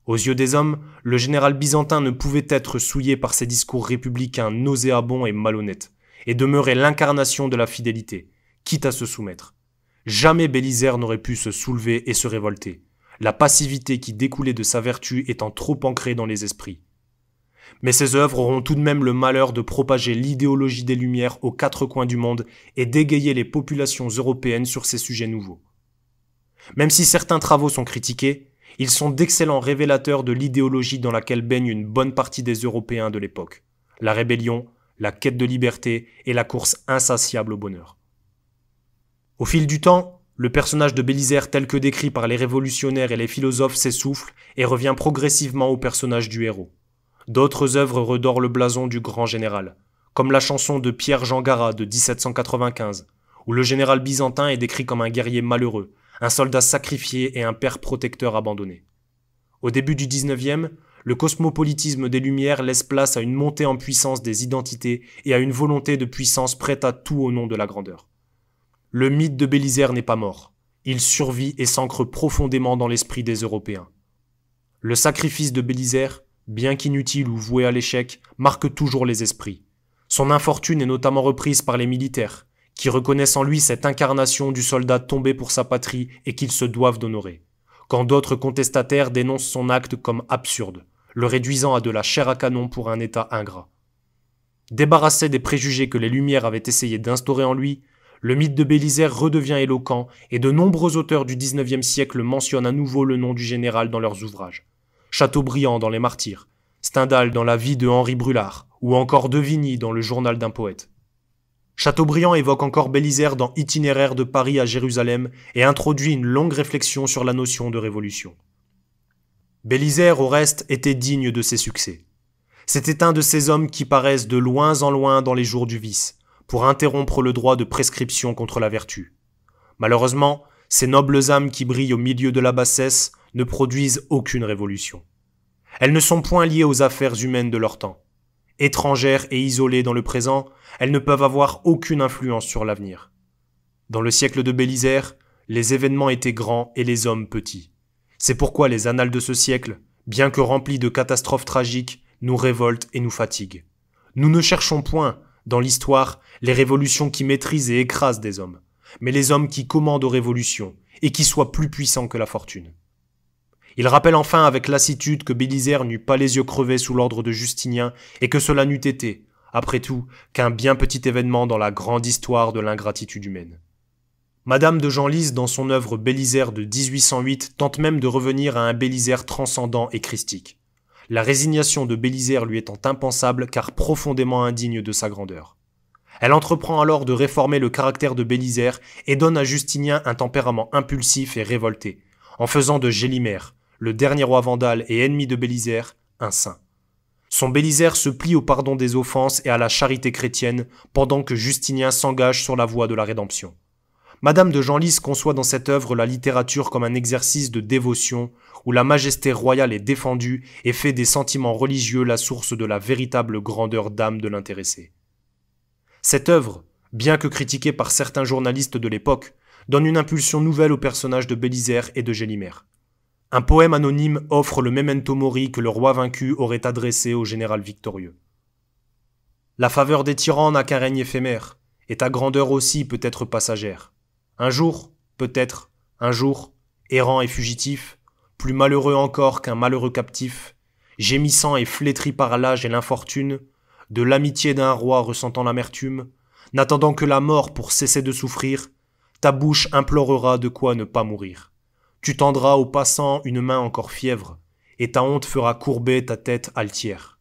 Aux yeux des hommes, le général byzantin ne pouvait être souillé par ses discours républicains nauséabonds et malhonnêtes, et demeurait l'incarnation de la fidélité, quitte à se soumettre. Jamais Bélisaire n'aurait pu se soulever et se révolter, la passivité qui découlait de sa vertu étant trop ancrée dans les esprits. Mais ces œuvres auront tout de même le malheur de propager l'idéologie des Lumières aux 4 coins du monde et d'égayer les populations européennes sur ces sujets nouveaux. Même si certains travaux sont critiqués, ils sont d'excellents révélateurs de l'idéologie dans laquelle baigne une bonne partie des Européens de l'époque. La rébellion, la quête de liberté et la course insatiable au bonheur. Au fil du temps, le personnage de Bélisaire tel que décrit par les révolutionnaires et les philosophes s'essouffle et revient progressivement au personnage du héros. D'autres œuvres redorent le blason du grand général, comme la chanson de Pierre-Jean Garat de 1795, où le général byzantin est décrit comme un guerrier malheureux, un soldat sacrifié et un père protecteur abandonné. Au début du XIXe, le cosmopolitisme des Lumières laisse place à une montée en puissance des identités et à une volonté de puissance prête à tout au nom de la grandeur. Le mythe de Bélisaire n'est pas mort. Il survit et s'ancre profondément dans l'esprit des Européens. Le sacrifice de Bélisaire, bien qu'inutile ou voué à l'échec, marque toujours les esprits. Son infortune est notamment reprise par les militaires, qui reconnaissent en lui cette incarnation du soldat tombé pour sa patrie et qu'ils se doivent d'honorer, quand d'autres contestataires dénoncent son acte comme absurde, le réduisant à de la chair à canon pour un État ingrat. Débarrassé des préjugés que les Lumières avaient essayé d'instaurer en lui, le mythe de Bélisaire redevient éloquent et de nombreux auteurs du XIXe siècle mentionnent à nouveau le nom du général dans leurs ouvrages. Chateaubriand dans Les Martyrs, Stendhal dans La vie de Henri Brulard, ou encore De Vigny dans Le journal d'un poète. Chateaubriand évoque encore Bélisaire dans Itinéraire de Paris à Jérusalem et introduit une longue réflexion sur la notion de révolution. Bélisaire, au reste, était digne de ses succès. C'était un de ces hommes qui paraissent de loin en loin dans les jours du vice, pour interrompre le droit de prescription contre la vertu. Malheureusement, ces nobles âmes qui brillent au milieu de la bassesse ne produisent aucune révolution. Elles ne sont point liées aux affaires humaines de leur temps. Étrangères et isolées dans le présent, elles ne peuvent avoir aucune influence sur l'avenir. Dans le siècle de Bélisaire, les événements étaient grands et les hommes petits. C'est pourquoi les annales de ce siècle, bien que remplies de catastrophes tragiques, nous révoltent et nous fatiguent. Nous ne cherchons point, dans l'histoire, les révolutions qui maîtrisent et écrasent des hommes, mais les hommes qui commandent aux révolutions et qui soient plus puissants que la fortune. Il rappelle enfin avec lassitude que Bélisaire n'eut pas les yeux crevés sous l'ordre de Justinien et que cela n'eût été, après tout, qu'un bien petit événement dans la grande histoire de l'ingratitude humaine. Madame de Genlis, dans son œuvre Bélisaire de 1808, tente même de revenir à un Bélisaire transcendant et christique. La résignation de Bélisaire lui étant impensable car profondément indigne de sa grandeur. Elle entreprend alors de réformer le caractère de Bélisaire et donne à Justinien un tempérament impulsif et révolté, en faisant de Gélimère, le dernier roi vandale et ennemi de Bélisaire, un saint. Son Bélisaire se plie au pardon des offenses et à la charité chrétienne, pendant que Justinien s'engage sur la voie de la rédemption. Madame de Genlis conçoit dans cette œuvre la littérature comme un exercice de dévotion, où la majesté royale est défendue et fait des sentiments religieux la source de la véritable grandeur d'âme de l'intéressé. Cette œuvre, bien que critiquée par certains journalistes de l'époque, donne une impulsion nouvelle au personnage de Bélisaire et de Gélimère. Un poème anonyme offre le memento mori que le roi vaincu aurait adressé au général victorieux. La faveur des tyrans n'a qu'un règne éphémère, et ta grandeur aussi peut être passagère. Un jour, peut-être, un jour, errant et fugitif, plus malheureux encore qu'un malheureux captif, gémissant et flétri par l'âge et l'infortune, de l'amitié d'un roi ressentant l'amertume, n'attendant que la mort pour cesser de souffrir, ta bouche implorera de quoi ne pas mourir. Tu tendras aux passants une main encore fièvre, et ta honte fera courber ta tête altière.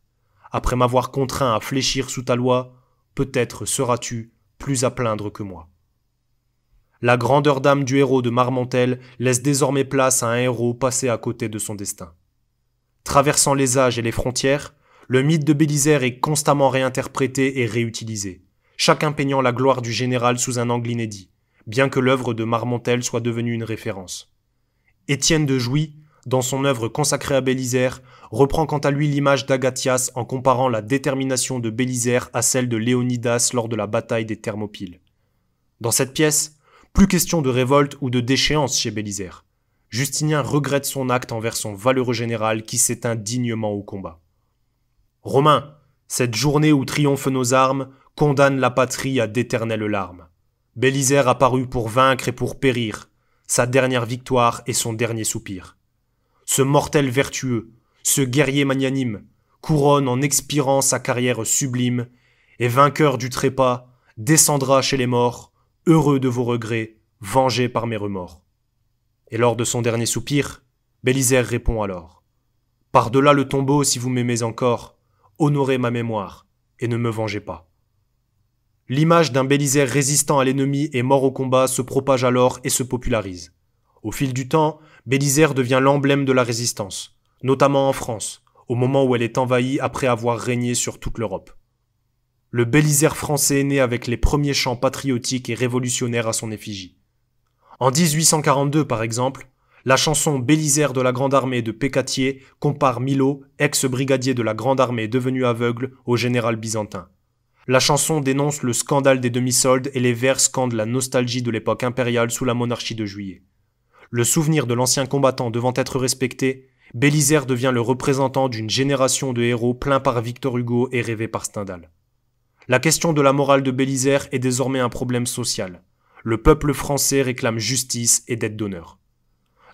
Après m'avoir contraint à fléchir sous ta loi, peut-être seras-tu plus à plaindre que moi. La grandeur d'âme du héros de Marmontel laisse désormais place à un héros passé à côté de son destin. Traversant les âges et les frontières, le mythe de Bélisaire est constamment réinterprété et réutilisé, chacun peignant la gloire du général sous un angle inédit, bien que l'œuvre de Marmontel soit devenue une référence. Étienne de Jouy, dans son œuvre consacrée à Bélisaire, reprend quant à lui l'image d'Agathias en comparant la détermination de Bélisaire à celle de Léonidas lors de la bataille des Thermopyles. Dans cette pièce, plus question de révolte ou de déchéance chez Bélisaire. Justinien regrette son acte envers son valeureux général qui s'éteint dignement au combat. Romains, cette journée où triomphent nos armes condamne la patrie à d'éternelles larmes. Bélisaire a paru pour vaincre et pour périr, sa dernière victoire et son dernier soupir. Ce mortel vertueux, ce guerrier magnanime, couronne en expirant sa carrière sublime, et vainqueur du trépas, descendra chez les morts, heureux de vos regrets, vengé par mes remords. Et lors de son dernier soupir, Bélisaire répond alors : Par-delà le tombeau, si vous m'aimez encore, honorez ma mémoire, et ne me vengez pas. L'image d'un Bélisaire résistant à l'ennemi et mort au combat se propage alors et se popularise. Au fil du temps, Bélisaire devient l'emblème de la résistance, notamment en France, au moment où elle est envahie après avoir régné sur toute l'Europe. Le Bélisaire français est né avec les premiers chants patriotiques et révolutionnaires à son effigie. En 1842, par exemple, la chanson Bélisaire de la Grande Armée de Pécatier compare Milhaud, ex-brigadier de la Grande Armée devenu aveugle, au général byzantin. La chanson dénonce le scandale des demi-soldes et les vers scandent la nostalgie de l'époque impériale sous la monarchie de Juillet. Le souvenir de l'ancien combattant devant être respecté, Bélisaire devient le représentant d'une génération de héros plaints par Victor Hugo et rêvés par Stendhal. La question de la morale de Bélisaire est désormais un problème social. Le peuple français réclame justice et dette d'honneur.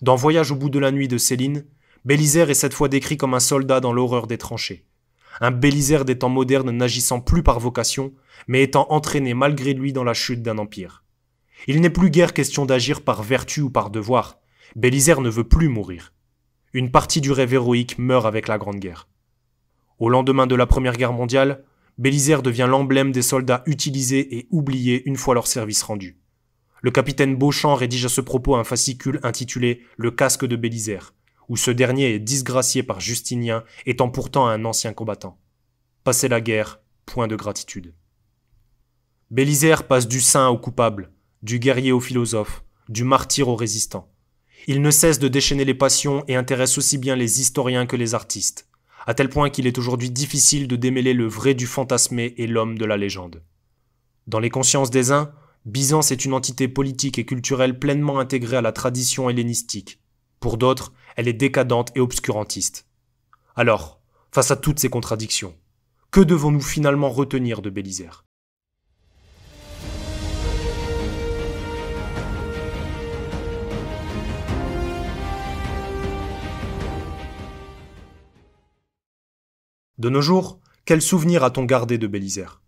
Dans Voyage au bout de la nuit de Céline, Bélisaire est cette fois décrit comme un soldat dans l'horreur des tranchées. un Bélisaire des temps modernes n'agissant plus par vocation, mais étant entraîné malgré lui dans la chute d'un empire. Il n'est plus guère question d'agir par vertu ou par devoir. Bélisaire ne veut plus mourir. Une partie du rêve héroïque meurt avec la Grande Guerre. Au lendemain de la Première Guerre mondiale, Bélisaire devient l'emblème des soldats utilisés et oubliés une fois leur service rendu. Le capitaine Beauchamp rédige à ce propos un fascicule intitulé « Le casque de Bélisaire », où ce dernier est disgracié par Justinien, étant pourtant un ancien combattant. Passé la guerre, point de gratitude. Bélisaire passe du saint au coupable, du guerrier au philosophe, du martyr au résistant. Il ne cesse de déchaîner les passions et intéresse aussi bien les historiens que les artistes, à tel point qu'il est aujourd'hui difficile de démêler le vrai du fantasmé et l'homme de la légende. Dans les consciences des uns, Byzance est une entité politique et culturelle pleinement intégrée à la tradition hellénistique. Pour d'autres, elle est décadente et obscurantiste. Alors, face à toutes ces contradictions, que devons-nous finalement retenir de Bélisaire ? De nos jours, quel souvenir a-t-on gardé de Bélisaire ?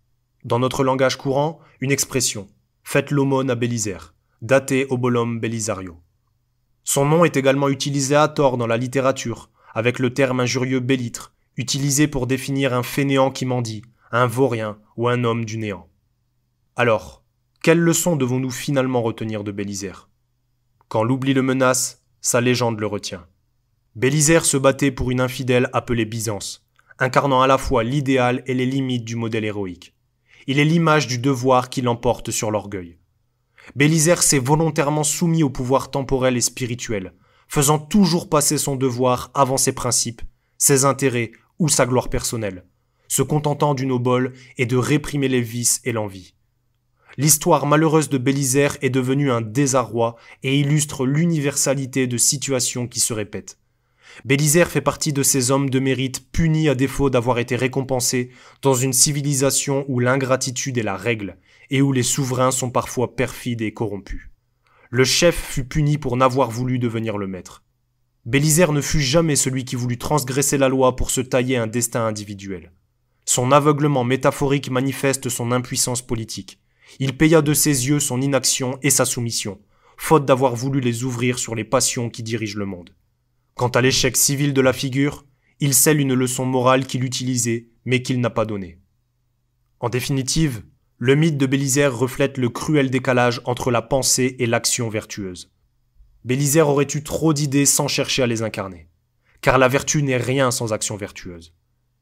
Dans notre langage courant, une expression « faites l'aumône à Bélisaire », Date obolum Belisario. Son nom est également utilisé à tort dans la littérature, avec le terme injurieux bélitre, utilisé pour définir un fainéant qui mendie, un vaurien ou un homme du néant. Alors, quelle leçon devons-nous finalement retenir de Bélisaire ? Quand l'oubli le menace, sa légende le retient. Bélisaire se battait pour une infidèle appelée Byzance, incarnant à la fois l'idéal et les limites du modèle héroïque. Il est l'image du devoir qui l'emporte sur l'orgueil. Bélisaire s'est volontairement soumis au pouvoir temporel et spirituel, faisant toujours passer son devoir avant ses principes, ses intérêts ou sa gloire personnelle, se contentant d'une obole et de réprimer les vices et l'envie. L'histoire malheureuse de Bélisaire est devenue un désarroi et illustre l'universalité de situations qui se répètent. Bélisaire fait partie de ces hommes de mérite punis à défaut d'avoir été récompensés dans une civilisation où l'ingratitude est la règle et où les souverains sont parfois perfides et corrompus. Le chef fut puni pour n'avoir voulu devenir le maître. Bélisaire ne fut jamais celui qui voulut transgresser la loi pour se tailler un destin individuel. Son aveuglement métaphorique manifeste son impuissance politique. Il paya de ses yeux son inaction et sa soumission, faute d'avoir voulu les ouvrir sur les passions qui dirigent le monde. Quant à l'échec civil de la figure, il scelle une leçon morale qu'il utilisait, mais qu'il n'a pas donnée. En définitive, le mythe de Bélisaire reflète le cruel décalage entre la pensée et l'action vertueuse. Bélisaire aurait eu trop d'idées sans chercher à les incarner, car la vertu n'est rien sans action vertueuse.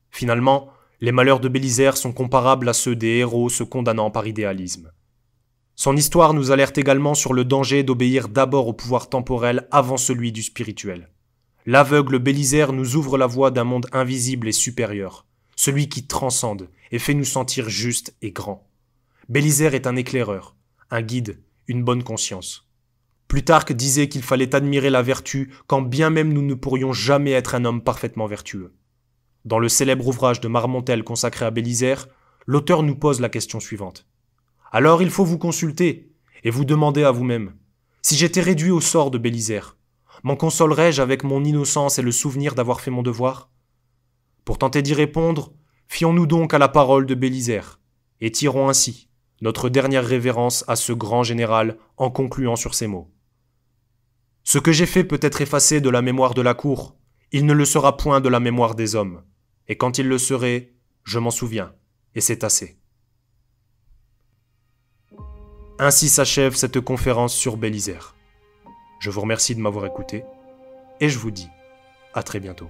Finalement, les malheurs de Bélisaire sont comparables à ceux des héros se condamnant par idéalisme. Son histoire nous alerte également sur le danger d'obéir d'abord au pouvoir temporel avant celui du spirituel. L'aveugle Bélisaire nous ouvre la voie d'un monde invisible et supérieur, celui qui transcende et fait nous sentir justes et grands. Bélisaire est un éclaireur, un guide, une bonne conscience. Plutarque disait qu'il fallait admirer la vertu quand bien même nous ne pourrions jamais être un homme parfaitement vertueux. Dans le célèbre ouvrage de Marmontel consacré à Bélisaire, l'auteur nous pose la question suivante. Alors il faut vous consulter et vous demander à vous-même, si j'étais réduit au sort de Bélisaire, m'en consolerais-je avec mon innocence et le souvenir d'avoir fait mon devoir ? Pour tenter d'y répondre, fions-nous donc à la parole de Bélisaire, et tirons ainsi notre dernière révérence à ce grand général en concluant sur ces mots. Ce que j'ai fait peut être effacé de la mémoire de la cour, il ne le sera point de la mémoire des hommes, et quand il le serait, je m'en souviens, et c'est assez. Ainsi s'achève cette conférence sur Bélisaire. Je vous remercie de m'avoir écouté et je vous dis à très bientôt.